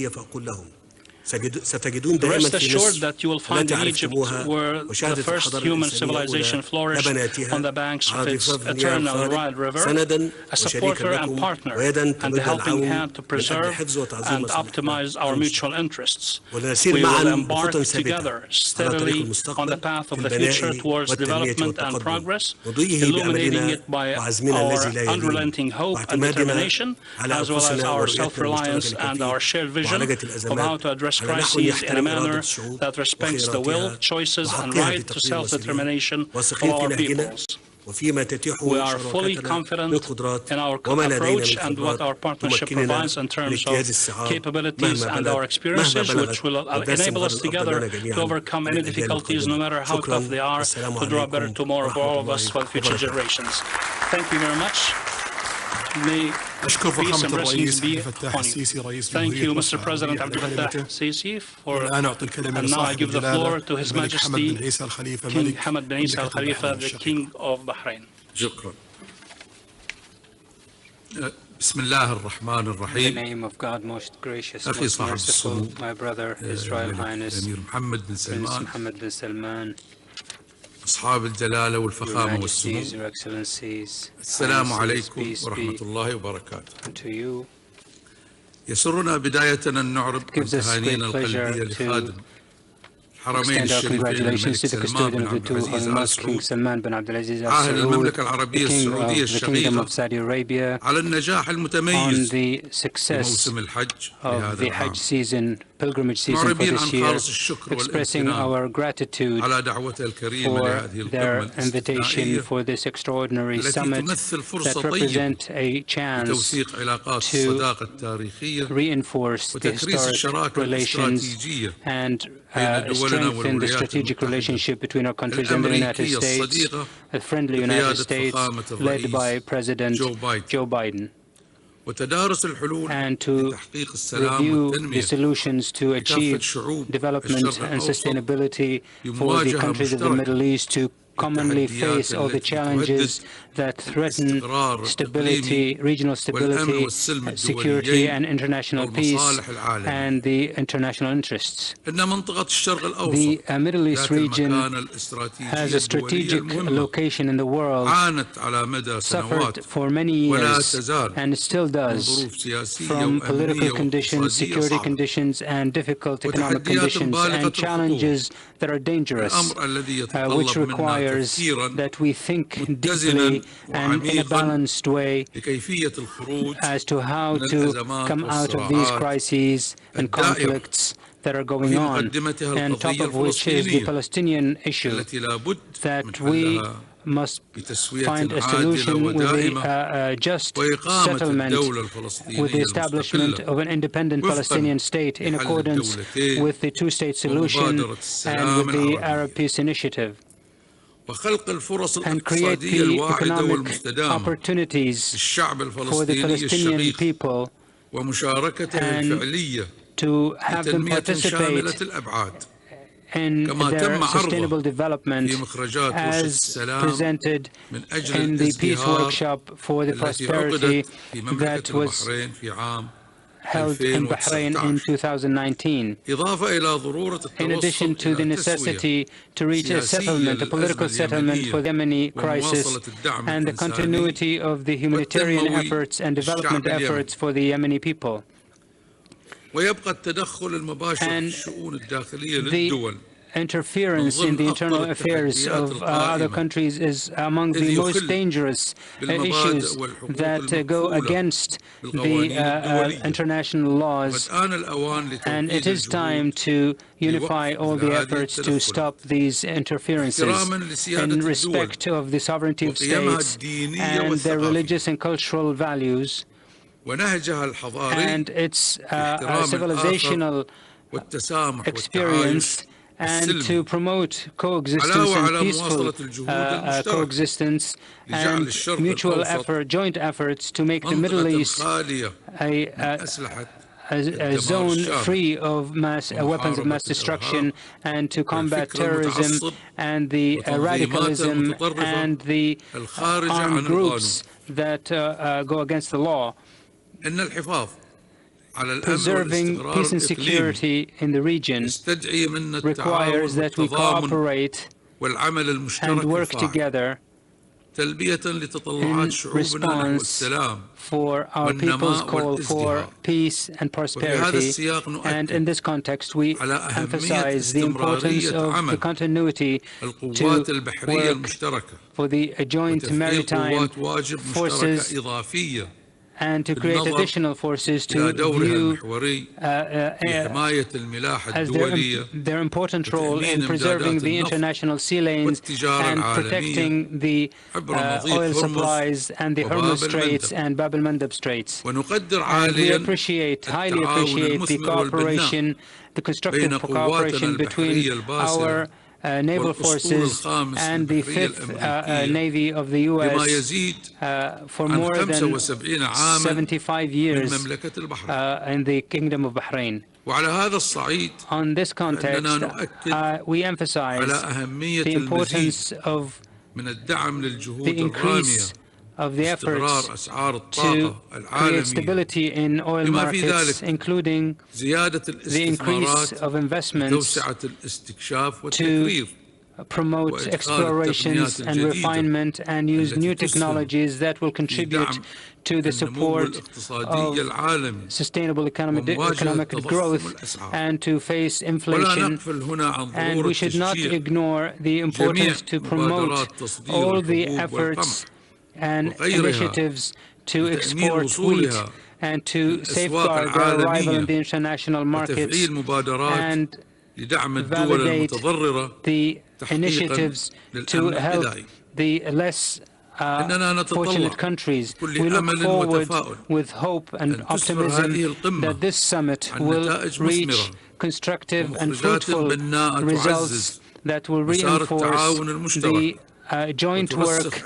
الملكية فأقول لهم ستجدون دائما في مصر التي عرفتموها وشهدت الحضارة الإنسانية الأولى لبناتها عاطفة الخالق سندا وشريكا لكم ويدا تمد العون من أجل حفظ وتعظيم مصالحكم ونسير معا بخطى ثابتة على طريق المستقبل في البناء والتنمية والتقدم وضيه بأملنا وعزمنا الذي لا يلين واعتمادنا على أنفسنا ورؤيتنا المشتركة ومعالجة الأزمات crises in a manner that respects the will, choices and right to self-determination of our peoples. We are fully confident in our approach and what our partnership provides in terms of capabilities and our experiences, which will enable us together to overcome any difficulties, no matter how tough they are, to draw a better tomorrow for all of us, for future generations. Thank you very much. May أشكر peace فخامة and الرئيس blessings be عبد الفتاح upon you. السيسي رئيس Thank جمهورية you, مصر Mr. President العربية Abdel Fattah الكلمة. Sisi, for والآن أعطي الكلمة and now I لصاحب give the floor الجلالة to His الملك حمد Majesty بن عيسى الخليفة King ملك Hamad bin Isa مملكة Al Khalifa, البحرين the الشقيقة. King of Bahrain. شكرا. بسم الله الرحمن In the الرحيم. name of God, most gracious, أخي most صاحب merciful, السمو my brother, His Royal Highness, الأمير محمد بن Prince سلمان، Mohammed bin Salman, أصحاب الجلالة Your والفخامة والسمو، Majesties, Your Excellencies, السلام Highnesses, عليكم peace ورحمة be الله وبركاته. unto you. يسرنا بداية أن نعرب عن gives us تهانينا great pleasure القلبية to لخادم الحرمين extend our الشريفين congratulations الملك to the سلمان custodian بن of the عبد two العزيز آل Honorable King سعود Salman bin Abdul Aziz Al عاهل Saud, المملكة the العربية King السعودية of the Kingdom الشقيقة of Saudi Arabia, على النجاح on المتميز the في success موسم الحج of لهذا the العام، Hajj season, pilgrimage season for معربين this عن year, خالص الشكر expressing والامتنان our gratitude على دعوته الكريمة for لهذه their القمة invitation الاستثنائية for this extraordinary التي summit تمثل فرصة that طيبة represent a chance لتوثيق علاقات to الصداقة التاريخية reinforce the وتكريس historic الشراكة relations الاستراتيجية and بين دولنا strengthen the والولايات strategic المتحدة relationship between our countries and the United الأمريكية States, الصديقة a friendly United بقيادة States فخامة led by الرئيس President جو بايدن، Joe Biden, وتدارس الحلول and to لتحقيق السلام review the والتنمية solutions to لكافة achieve شعوب development الشرق and الأوسط sustainability for the بمواجهة countries of the مشتركة Middle East to commonly للتحديات face all the التي challenges that threaten الاستقرار stability, regional والأمن stability, والسلم security الدوليين and international peace والمصالح العالمية. and the international interests. إن منطقة الشرق الأوسط The Middle East ذات region المكانة has الاستراتيجية a strategic الدولية المهمة location in the world, عانت على مدى سنوات suffered for many ولا years تزال and still من does ظروف سياسية from political وأمنية conditions, واقتصادية security صعبة. conditions and difficult economic وتحديات conditions بالغة and challenges that are dangerous, الأمر الذي which يتطلب منا requires تفكيرا that we think متزنا deeply and in a وعميقا balanced way لكيفية الخروج as to how من to الأزمات come out of these والصراعات crises and الدائرة conflicts that are going وفي on, مقدمتها and top القضية of which is the الفلسطينية Palestinian issue التي لا بد من that we حلها must بتسوية find a عادلة solution with ودائمة a just وإقامة settlement الدولة الفلسطينية with the establishment المستقلة of an independent وفقاً Palestinian state in لحل accordance الدولتين with the two-state solution ومبادرة and السلام with the العربية Arab Peace Initiative, وخلق الفرص and create الاقتصادية the الواعدة economic والمستدامة opportunities للشعب for the الفلسطيني Palestinian الشقيق people ومشاركته and الفعلية to have them لتنمية شاملة participate الأبعاد in كما their تم sustainable عرضه development في مخرجات ورشة as السلام presented من أجل in the peace الازدهار workshop for the التي prosperity عقدت في مملكة that was البحرين في عام held in Bahrain in 2019. إضافة إلى ضرورة In addition to the necessity to reach a settlement, a political settlement for the Yemeni crisis and the continuity of the humanitarian efforts and development efforts for the Yemeni people. ويبقى التدخل المباشر في And الشؤون الداخلية the للدول interference in the internal affairs of other countries is among the most dangerous issues that go against the international laws, and it is time to unify all the efforts to stop these interferences in respect of the sovereignty of states and their religious and cultural values and its civilizational experience, and to promote coexistence and peaceful coexistence and mutual effort, joint efforts to make the Middle East a zone free of weapons of mass destruction, and to combat terrorism and the radicalism and the armed groups that go against the law. Preserving peace and security in the region requires that we cooperate and work together in response for our people's call for peace and prosperity. And in this context, we emphasize the importance of the continuity to work for the joint maritime forces and to create additional forces to view as their important role in preserving the international sea lanes and protecting the oil supplies and the Hormuz Straits and Bab el-Mandeb Straits. And we highly appreciate the cooperation, the constructive cooperation between our naval forces and the 5th Navy of the U.S. For more than 75 years in the Kingdom of Bahrain. On this context, we emphasize the importance of the increase of the efforts to create stability in oil markets, including the increase of investments to promote explorations and refinement and use new technologies that will contribute to the support of sustainable economic growth and to face inflation. And we should not ignore the importance to promote all the efforts and initiatives to export wheat and to safeguard their arrival in the international markets and validate the initiatives to help the less fortunate countries. We look forward with hope and optimism that this summit will reach constructive and fruitful results that will reinforce the joint work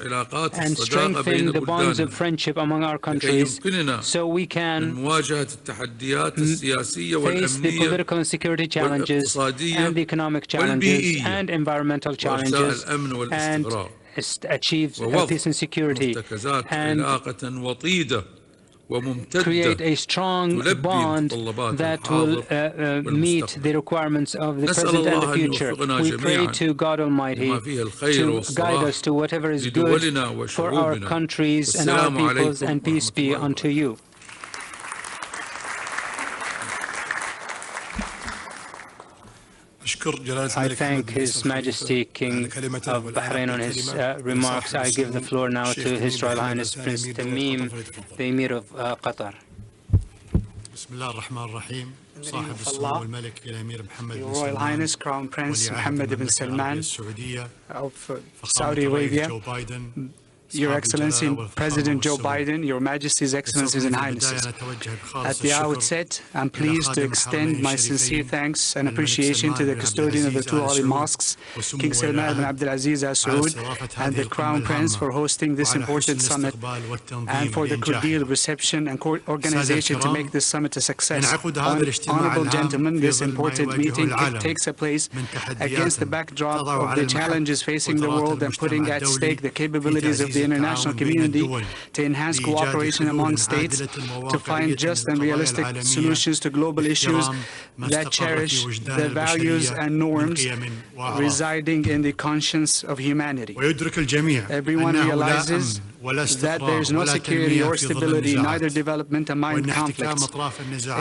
and strengthen the bonds of friendship among our countries so we can face the political and security challenges and the economic challenges and environmental challenges and achieve peace and security and create a strong bond that will meet the requirements of the present and the future. We pray to God Almighty to guide us to whatever is good for our countries and our peoples, and peace be unto you. I thank His Majesty King of Bahrain on his remarks. I give the floor now to His Royal Highness Prince Tamim, the Emir of Qatar. Your Royal Highness Crown Prince Mohammed ibn Salman of Saudi Arabia, Your Excellency President Joe Biden, Your Majesty's Excellencies and Highnesses. At the outset, I'm pleased to extend my sincere thanks and appreciation to the custodian of the two holy mosques, King Salman bin Abdulaziz Al Saud, and the Crown Prince for hosting this important summit and for the cordial reception and organization to make this summit a success. Honorable gentlemen, this important meeting takes place against the backdrop of the challenges facing the world and putting at stake the capabilities of the international community to enhance cooperation among states to find just and realistic solutions to global issues that cherish the values and norms residing in the conscience of humanity. Everyone realizes that there is no security or stability, neither development among conflicts.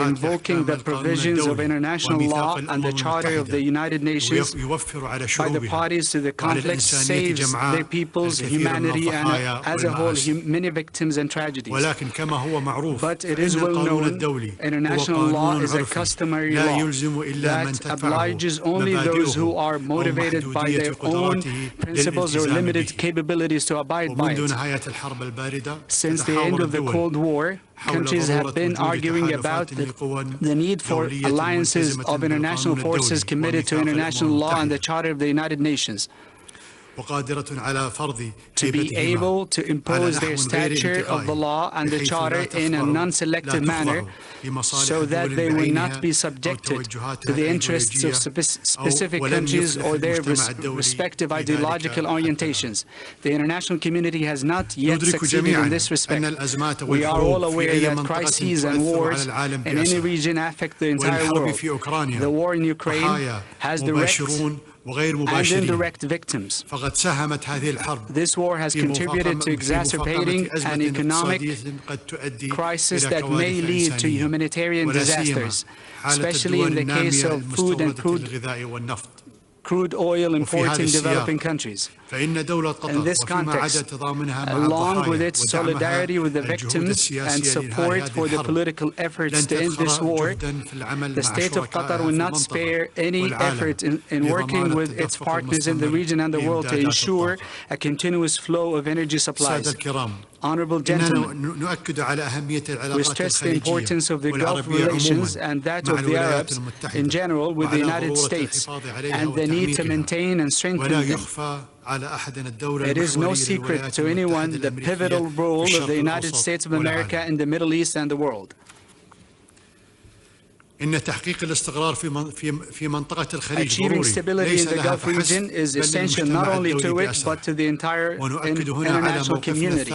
Invoking the provisions of international law and the Charter of the United Nations by the parties to the conflict saves their peoples, humanity, and as a whole, many victims and tragedies. But it is well known, international law is a customary law that obliges only those who are motivated by their own principles or limited capabilities to abide by it. Since the end of the Cold War, countries have been arguing about the need for alliances of international forces committed to international law and the Charter of the United Nations, to be able to impose their stature of the law and the Charter in a non-selective manner so that they will not be subjected to the interests of specific countries or their respective ideological orientations. The international community has not yet succeeded in this respect. We are all aware that crises and wars in any region affect the entire world. The war in Ukraine has direct and indirect victims. This war has contributed to exacerbating an economic crisis that may lead to humanitarian disasters, especially in the case of food and crude oil imports in developing countries. In this context, along with its solidarity with the victims and support for the political efforts to end this war, the state of Qatar will not spare any effort in working with its partners in the region and the world to ensure a continuous flow of energy supplies. Honorable gentlemen, we stress the importance of the Gulf relations and that of the Arabs in general with the United States and the need to maintain and strengthen them. It is no secret to anyone the pivotal role of the United States of America in the Middle East and the world. إن تحقيق الاستقرار في منطقة الخليج Achieving stability in the Gulf region is essential not only to it but to the entire international community.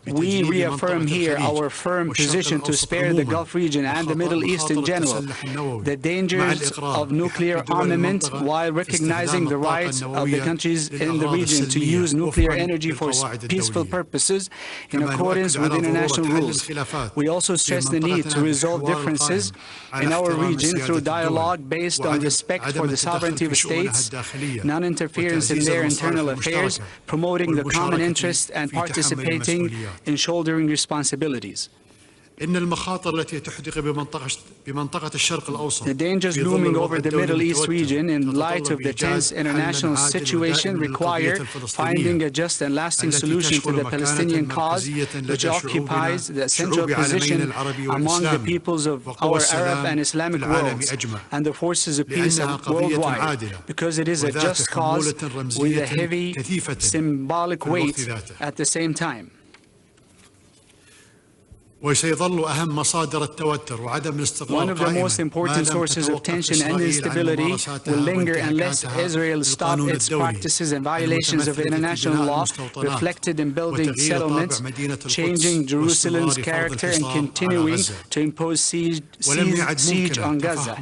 We reaffirm here our firm position to spare the Gulf region and the Middle East in general the dangers of nuclear armament while recognizing the rights of the countries in the region to use nuclear energy for peaceful purposes in accordance with international rules. We also stress the need to resolve differences in our region through dialogue based on respect for the sovereignty of states, non-interference in their internal affairs, promoting the common interest and participating in shouldering responsibilities. إن المخاطر التي تحدق بمنطقة الشرق الأوسط. The dangers looming over the Middle East region in light of the tense international situation require finding a just and lasting solution to the Palestinian cause, which occupies the central position among the peoples of our Arab and Islamic worlds and the forces of peace worldwide, because it is a just cause with a heavy symbolic weight at the same time. وسيظل أهم مصادر التوتر وعدم الاستقرار. One of the most important sources of tension and instability will linger unless Israel stops its practices and violations of international law reflected in building settlements, changing Jerusalem's character, and continuing to impose siege on Gaza.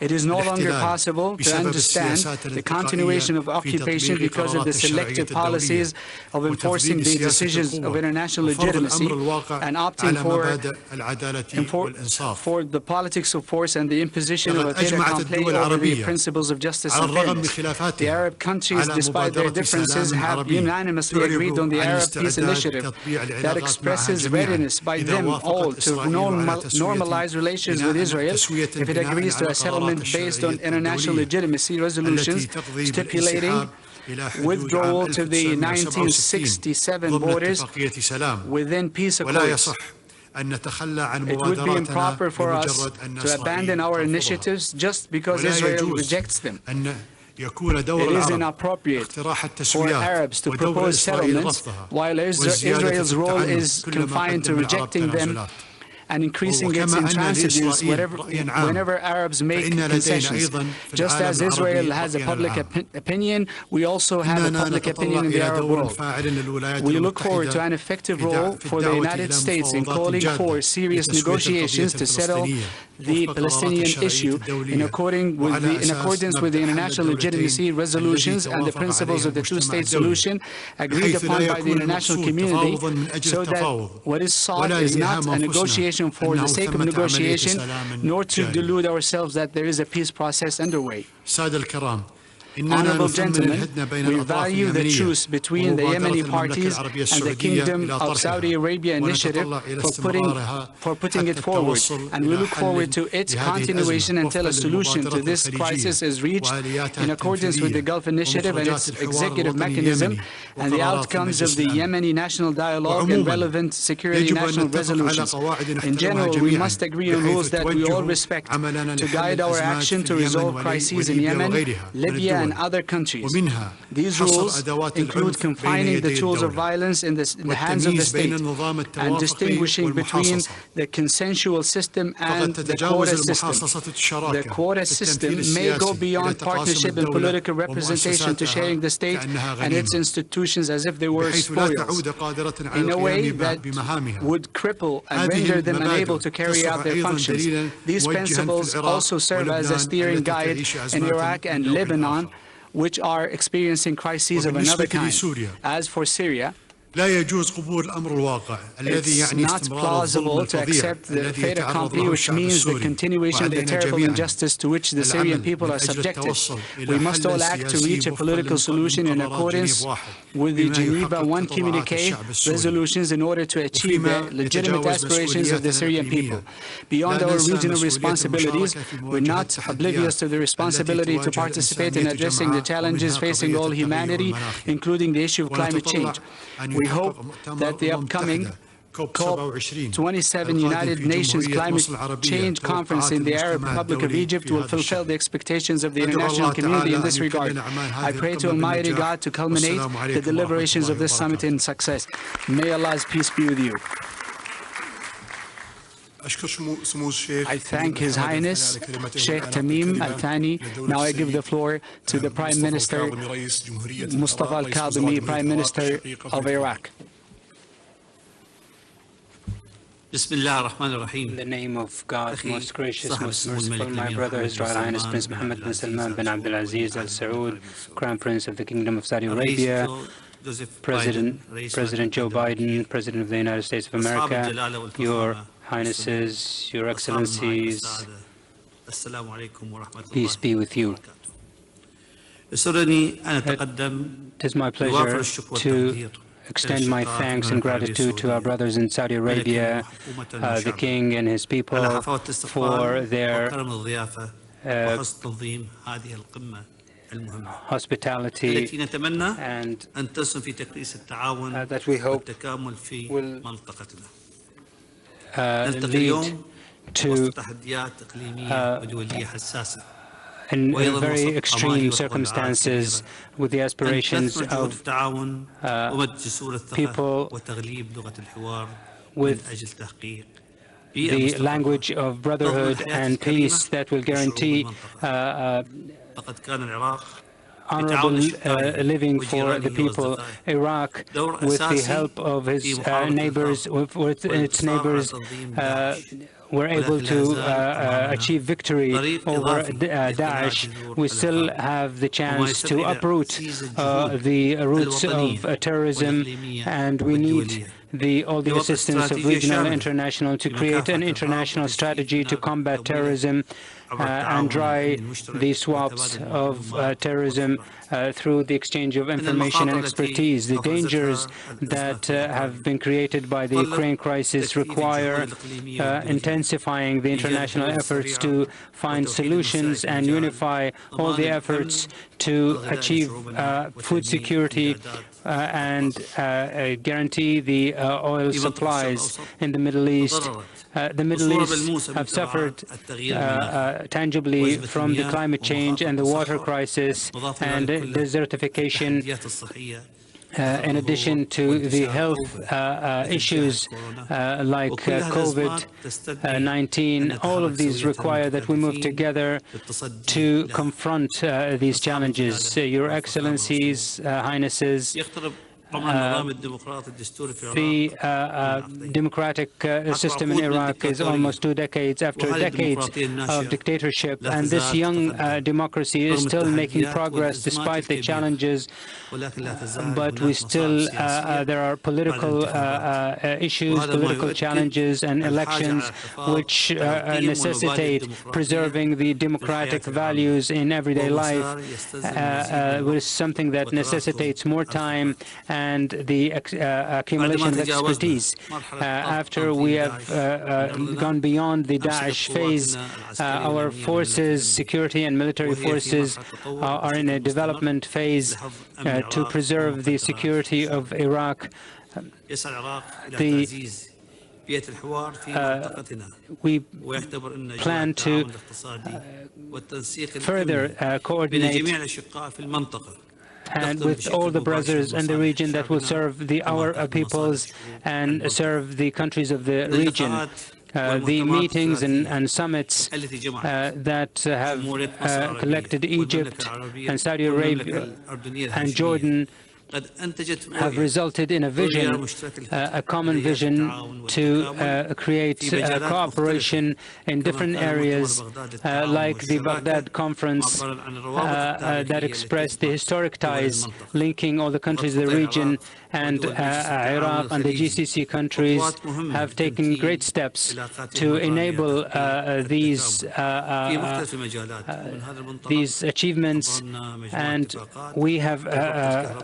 It is no longer possible to understand the continuation of occupation because of the selective policies of enforcing the decisions of international legitimacy and opting for the politics of force and the imposition of a fait accompli over the principles of justice and fairness. The Arab countries, despite their differences, have unanimously agreed on the Arab Peace Initiative that expresses readiness by them all to normalize relations with Israel if it agrees to a settlement based on international legitimacy resolutions stipulating withdrawal to the 1967 borders within peace accords. It would be improper for us to abandon our initiatives just because Israel rejects them. It is inappropriate for Arabs to propose settlements while Israel's role is confined to rejecting them and increasing its intransigence whenever Arabs make concessions. Just as Israel has a public opinion, we also have a public opinion in the Arab world. We look forward to an effective role for the United States in calling for serious negotiations to settle the Palestinian issue in accordance with the international legitimacy resolutions and the principles of the two-state solution agreed upon by the international community, so that what is sought is not a negotiation for the sake of negotiation, nor to delude ourselves that there is a peace process underway. Honorable gentlemen, we value the truce between the Yemeni parties and the Kingdom of Saudi Arabia initiative for putting it forward, and we look forward to its continuation until a solution to this crisis is reached in accordance with the Gulf Initiative and its executive mechanism and the outcomes of the Yemeni national dialogue and relevant security national resolutions. In general, we must agree on rules that we all respect to guide our action to resolve crises in Yemen, Libya, and other countries. These rules include confining the tools of violence in the hands of the state and distinguishing between the consensual system and the quota system. The quota system may go beyond partnership and political representation to sharing the state and its institutions as if they were spoils, in a way that would cripple and render them unable to carry out their functions. These principles also serve as a steering guide in Iraq and Lebanon, which are experiencing crises of another kind. As for Syria, It's not plausible to accept the fait accompli, which means the continuation of the terrible injustice to which the Syrian people are subjected. We must all act to reach a political solution in accordance with the Geneva I communique resolutions in order to achieve the legitimate aspirations of the Syrian people. Beyond our regional responsibilities, we're not oblivious to the responsibility to participate in addressing the challenges facing all humanity, including the issue of climate change. We hope that the upcoming COP27 United Nations Climate Change Conference in the Arab Republic of Egypt will fulfill the expectations of the international community in this regard. I pray to Almighty God to culminate the deliberations of this summit in success. May Allah's peace be with you. I thank His Highness Sheikh Tamim Al Thani. Now I give the floor to the Prime Minister Mustafa Al Kadhimi, Prime Minister of Iraq. In the name of God, most gracious, most merciful, my brother, His Royal Highness Prince Mohammed bin Salman bin Abdul Aziz Al Saud, Crown Prince of the Kingdom of Saudi Arabia, President Joe Biden, President of the United States of America, Your Highnesses, Your Excellencies, peace be with you. It is my pleasure to extend my thanks and gratitude to our brothers in Saudi Arabia, the King and his people, for their hospitality, and that we hope will lead to in very extreme circumstances, with the aspirations of people with the language of brotherhood and peace that will guarantee honorable living for the people. Iraq, with the help of his neighbors, with its neighbors, were able to achieve victory over Daesh. We still have the chance to uproot the roots of terrorism, and we need all the assistance of regional and international to create an international strategy to combat terrorism and dry the swamps of terrorism through the exchange of information and expertise. The dangers that have been created by the Ukraine crisis require intensifying the international efforts to find solutions and unify all the efforts to achieve food security and guarantee the oil supplies in the Middle East. The Middle East have suffered tangibly from the climate change and the water crisis and desertification, in addition to the health issues like COVID-19. All of these require that we move together to confront these challenges. Your Excellencies, Highnesses, the democratic system in Iraq is almost 2 decades after decades of dictatorship, and this young democracy is still making progress despite the challenges. But we still, there are political issues, political challenges, and elections which necessitate preserving the democratic values in everyday life, which is something that necessitates more time and the accumulation of expertise. After we have gone beyond the Daesh phase, our forces, security and military forces, are in a development phase to preserve the security of Iraq. We plan to further coordinate and with all the brothers in the region that will serve our peoples and serve the countries of the region. The meetings and summits that have collected Egypt and Saudi Arabia and Jordan have resulted in a vision, a common vision to create cooperation in different areas, like the Baghdad conference that expressed the historic ties linking all the countries of the region, and Iraq and the GCC countries have taken great steps to enable these achievements, and we have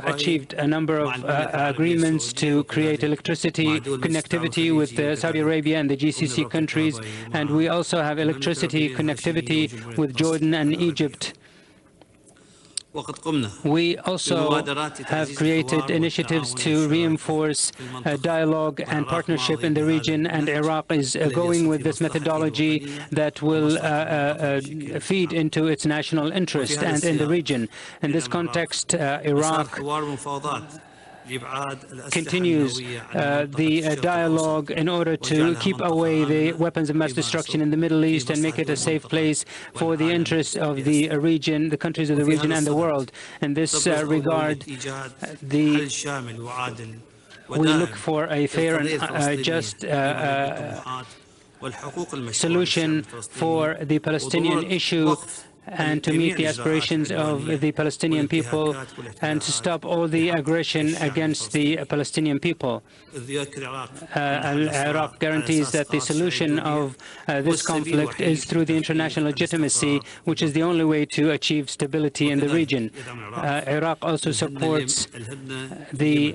achieved a number of agreements to create electricity connectivity with Saudi Arabia and the GCC countries, and we also have electricity connectivity with Jordan and Egypt. We also have created initiatives to reinforce dialogue and partnership in the region, and Iraq is going with this methodology that will feed into its national interest and in the region. In this context, Iraq continues the dialogue in order to keep away the weapons of mass destruction in the Middle East and make it a safe place for the interests of the region, the countries of the region and the world. In this regard, we look for a fair and just solution for the Palestinian issue, and to meet the aspirations of the Palestinian people, and to stop all the aggression against the Palestinian people. Iraq guarantees that the solution of this conflict is through the international legitimacy, which is the only way to achieve stability in the region. Iraq also supports the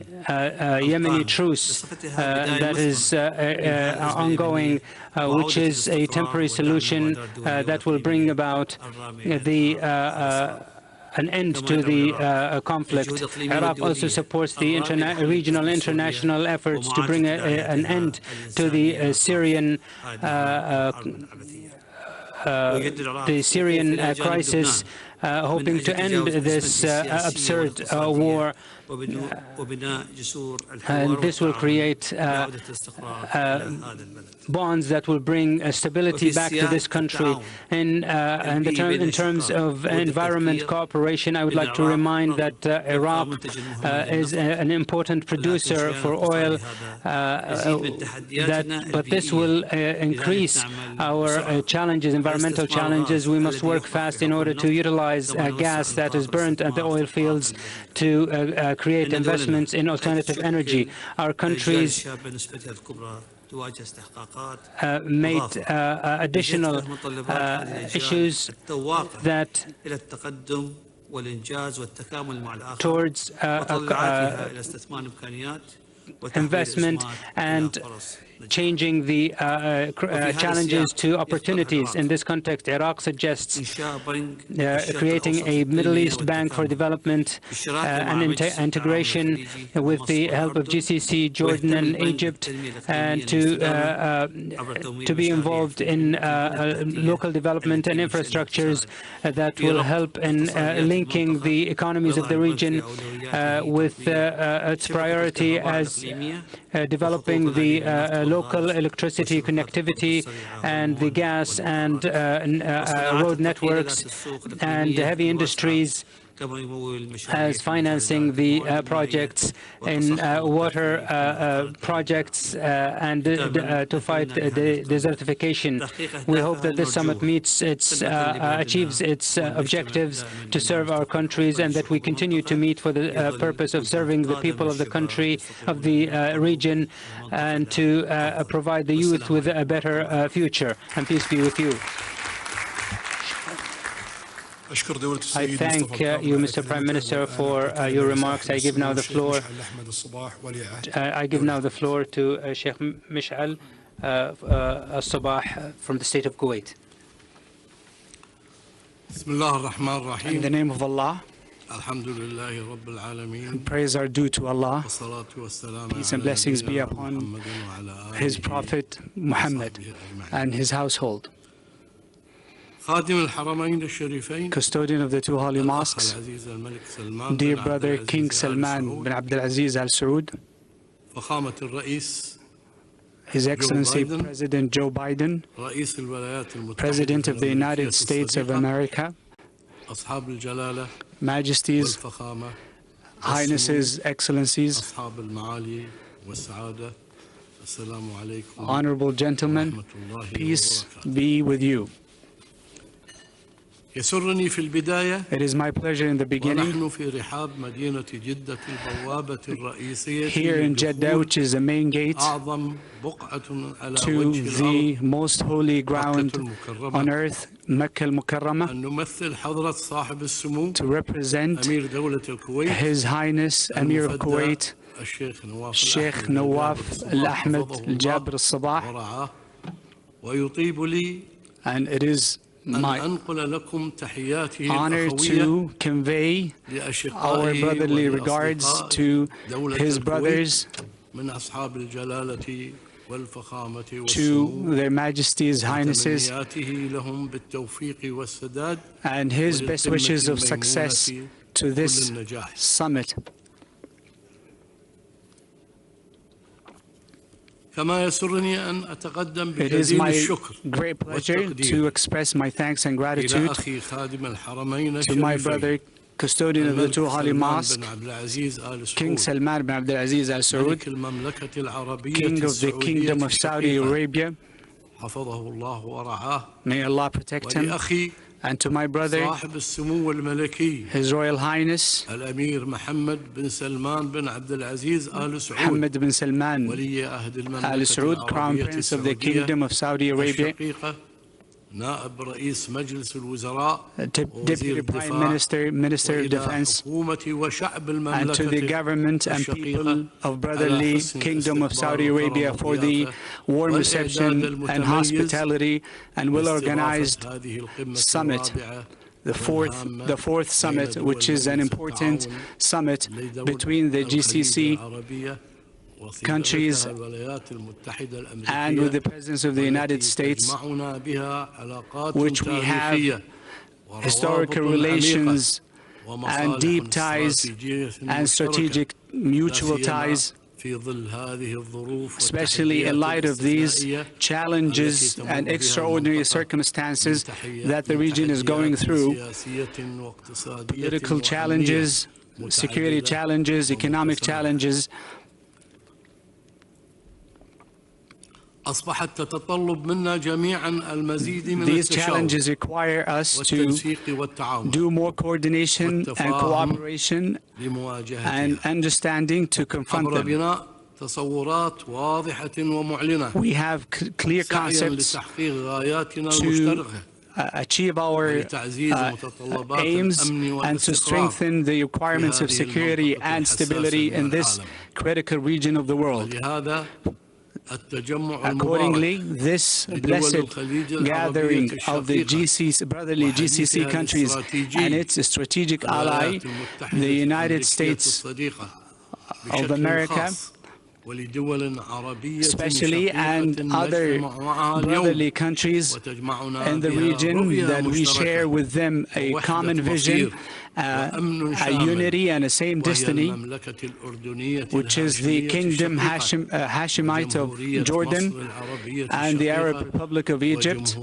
Yemeni truce that is ongoing, which is a temporary solution that will bring about an end to the conflict. Iraq also supports the regional international efforts to bring an end to the Syrian crisis, hoping to end this absurd war. And this will create bonds that will bring stability back to this country. In terms of environment cooperation, I would like to remind that Iraq is an important producer for oil, but this will increase our challenges, environmental challenges. We must work fast in order to utilize gas that is burnt at the oil fields to create investments in alternative energy. Our countries made additional issues that towards investment and changing the challenges to opportunities. In this context, Iraq suggests creating a Middle East Bank for Development and integration with the help of GCC, Jordan and Egypt, and to be involved in local development and infrastructures that will help in linking the economies of the region with its priority as developing the local electricity connectivity and the gas and road networks and heavy industries, as financing the projects in water projects and to fight the desertification. We hope that this summit achieves its objectives to serve our countries, and that we continue to meet for the purpose of serving the people of the country, of the region, and to provide the youth with a better future. And peace be with you. I thank you, Mr. Prime Minister, for your remarks. I give now the floor. To Sheikh Mish'al al-Sabah from the state of Kuwait. In the name of Allah, praise are due to Allah. Peace and blessings be upon His Prophet Muhammad and his household. Custodian of the two holy mosques, dear brother King Salman bin Abdul Aziz Al Saud, His Excellency President Joe Biden, President of the United States of America, Majesties, Highnesses, Excellencies, honorable gentlemen, peace be with you. It is my pleasure in the beginning, here in Jeddah, which is the main gate to the most holy ground on earth, Mecca al-Mukarramah, to represent His Highness Emir of Kuwait, Sheikh Nawaf Al-Ahmed Al-Jabr Al-Sabah, and it is my honor to convey our brotherly regards to his brothers, to their Majesties, Highnesses, and his best wishes of success to this summit. It is my great pleasure to express my thanks and gratitude to my brother, custodian of the two holy mosques, King Salman bin Abdul Aziz Al Saud, King of the Kingdom of Saudi Arabia. May Allah protect him. And to my brother, His Royal Highness Mohammed bin Salman Al Saud, Crown Prince of the Kingdom of Saudi Arabia, Deputy Prime Minister, Minister of Defense, and to the government and people of brotherly Kingdom of Saudi Arabia for the warm reception and hospitality and well-organized summit, the fourth summit, which is an important summit between the GCC countries and with the presence of the United States, which we have historical relations and deep ties and strategic mutual ties, especially in light of these challenges and extraordinary circumstances that the region is going through, political challenges, security challenges, economic challenges. These challenges require us to do more coordination and cooperation and understanding to confront them. We have clear concepts to achieve our aims and to strengthen the requirements of security and stability in this critical region of the world. Accordingly, this blessed gathering of the brotherly GCC countries and its strategic ally, the United States of America, especially, and other brotherly countries in the region, that we share with them a common vision, a unity and a same destiny, which is the Kingdom Hashemite of Jordan and the Arab Republic of Egypt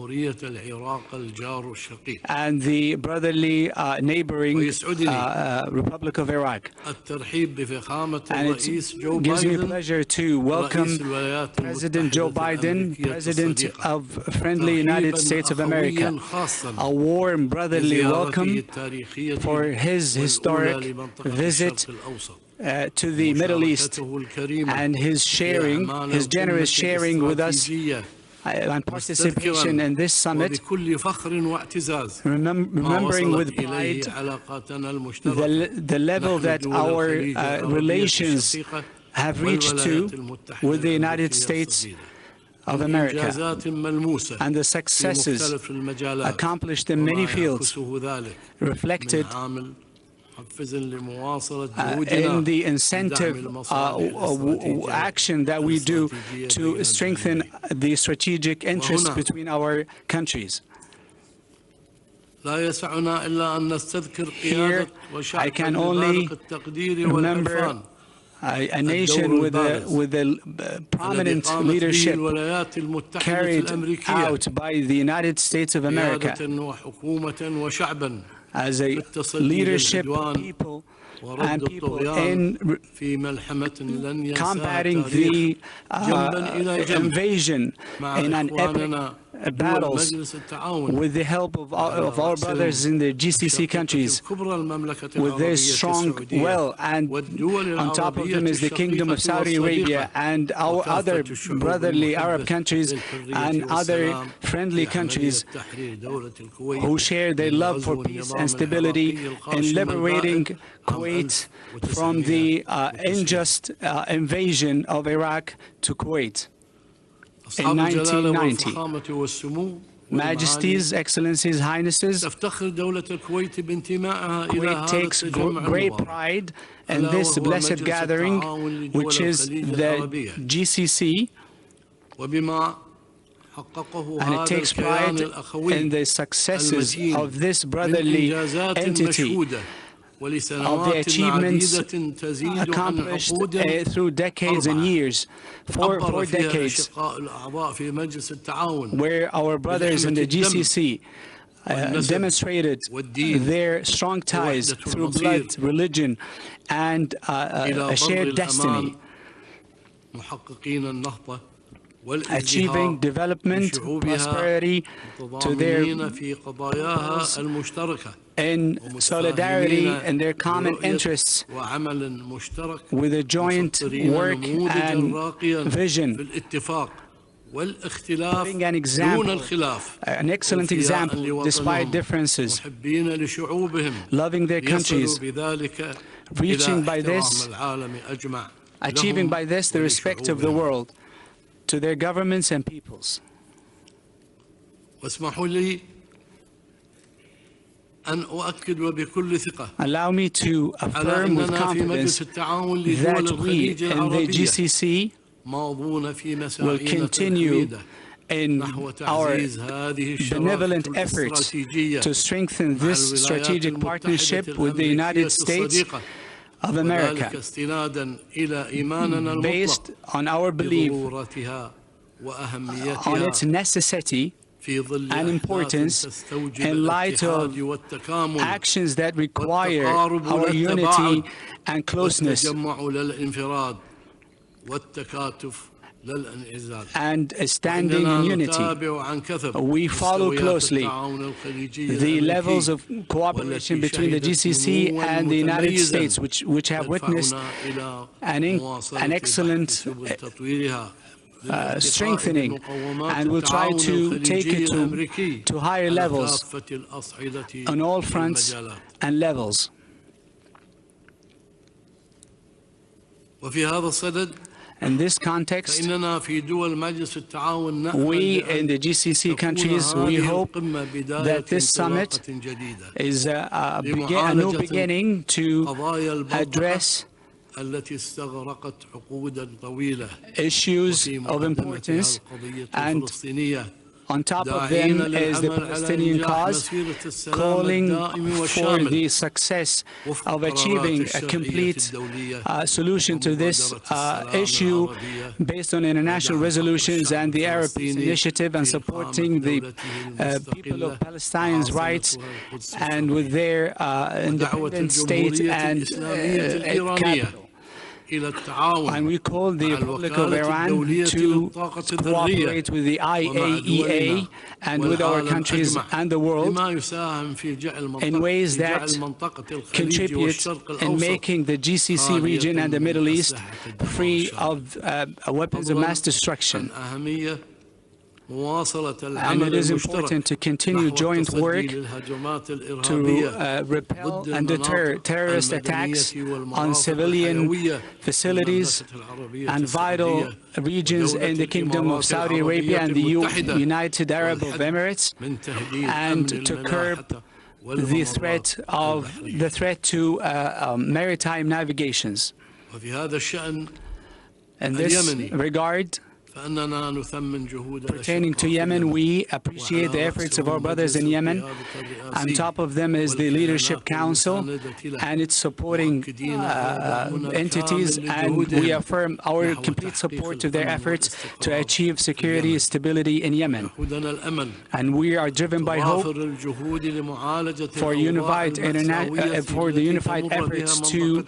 and the brotherly neighboring Republic of Iraq. And it gives me pleasure to welcome President Joe Biden, President of friendly United States of America. A warm brotherly welcome for his historic visit to the Middle East and his sharing, his generous sharing with us and participation in this summit, remembering with pride the level that our relations have reached to with the United States of America and the successes accomplished in many fields reflected in the incentive action that we do to strengthen the strategic interests between our countries. Here, I can only remember a nation with a prominent leadership carried out by the United States of America as a leadership people and people in combating the invasion in an epic battles with the help of our brothers in the GCC countries, with their strong will, and on top of them is the Kingdom of Saudi Arabia and our other brotherly Arab countries and other friendly countries who share their love for peace and stability in liberating Kuwait from the unjust invasion of Iraq to Kuwait. In 1990, Majesties, Excellencies, Highnesses, Kuwait takes great pride in this blessed gathering, which is the GCC, and it takes pride in the successes of this brotherly entity, of the achievements accomplished through decades and years, four decades, where our brothers in the GCC demonstrated their strong ties through blood, religion, and a shared destiny, achieving development, prosperity to their peoples in solidarity and their common interests, with a joint work and vision, setting an example, an excellent example despite differences, loving their countries, achieving by this the respect of the world to their governments and peoples. Allow me to affirm with confidence that we in the GCC will continue in our benevolent efforts to strengthen this strategic partnership with the United States of America, based on our belief on its necessity and importance in light of actions that require our unity and closeness and standing in unity. We follow closely the levels of cooperation between the GCC and the United States, which have witnessed an excellent strengthening, and will try to take it to higher levels on all fronts and levels. In this context, we in the GCC countries, we hope that this summit is a new beginning to address issues of importance, and on top of them is the Palestinian cause, calling for the success of achieving a complete solution to this issue based on international resolutions and the Arab Peace Initiative, and supporting the people of Palestine's rights and with their independent state and capital. And we call the Republic of Iran to cooperate with the IAEA and with our countries and the world in ways that contribute in making the GCC region and the Middle East free of weapons of mass destruction. And it is important to continue joint work to repel and deter terrorist attacks on civilian facilities and vital regions in the Kingdom of Saudi Arabia and the United Arab Emirates, and to curb the threat to maritime navigations. In this regard, Pertaining to Yemen, we appreciate the efforts of our brothers in Yemen. On top of them is the Leadership Council and its supporting entities, and we affirm our complete support to their efforts to achieve security and stability in Yemen. And we are driven by hope for the unified efforts to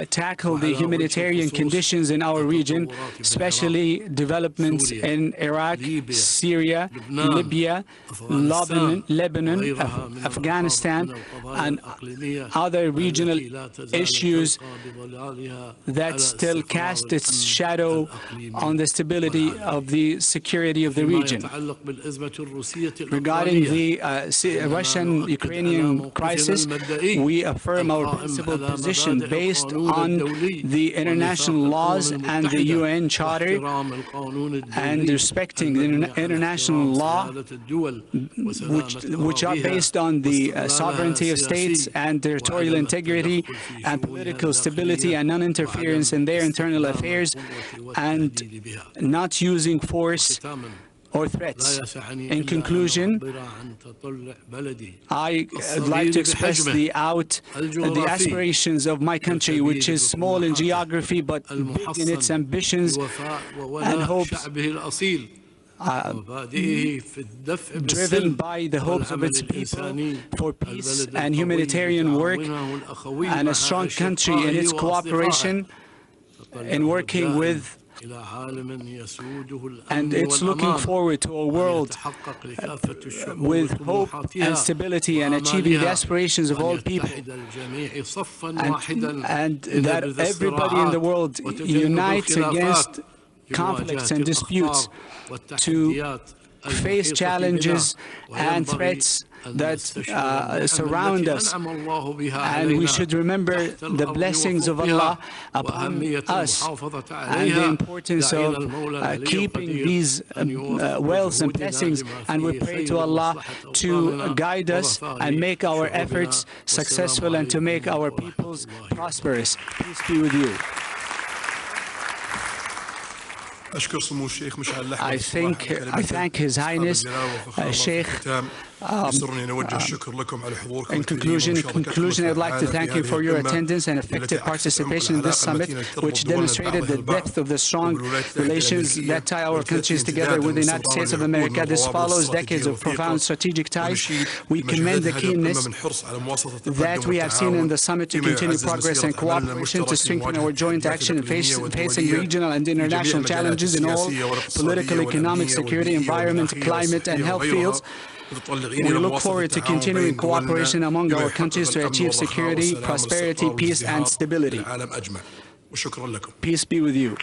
tackle the humanitarian conditions in our region, especially developments in Iraq, Syria, Libya, Lebanon, Afghanistan, and other regional issues that still cast its shadow on the stability of the security of the region. Regarding the Russian-Ukrainian crisis, we affirm our principled position based on the international laws and the UN Charter, and respecting the international law, which are based on the sovereignty of states and territorial integrity and political stability and non-interference in their internal affairs, and not using force or threats. In conclusion, I would like to express the aspirations of my country, which is small in geography but big in its ambitions and hopes, driven by the hopes of its people for peace and humanitarian work, and a strong country in its cooperation in working with, and it's looking forward to a world with hope and stability and achieving the aspirations of all people, and that everybody in the world unites against conflicts and disputes to face challenges and threats that surround us, and we should remember the blessings of Allah upon us and the importance of keeping these wealths and blessings, and we pray to Allah to guide us and make our efforts successful and to make our peoples prosperous. Peace be with you. I thank His Highness Sheikh. In conclusion, I'd like to thank you for your attendance and effective participation in this summit, which demonstrated the depth of the strong relations that tie our countries together with the United States of America. This follows decades of profound strategic ties. We commend the keenness that we have seen in the summit to continue progress and cooperation to strengthen our joint action in facing regional and international challenges in all political, economic, security, environment, climate, and health fields. We look forward to continuing cooperation among our countries to achieve security, prosperity, peace, and stability. Peace be with you.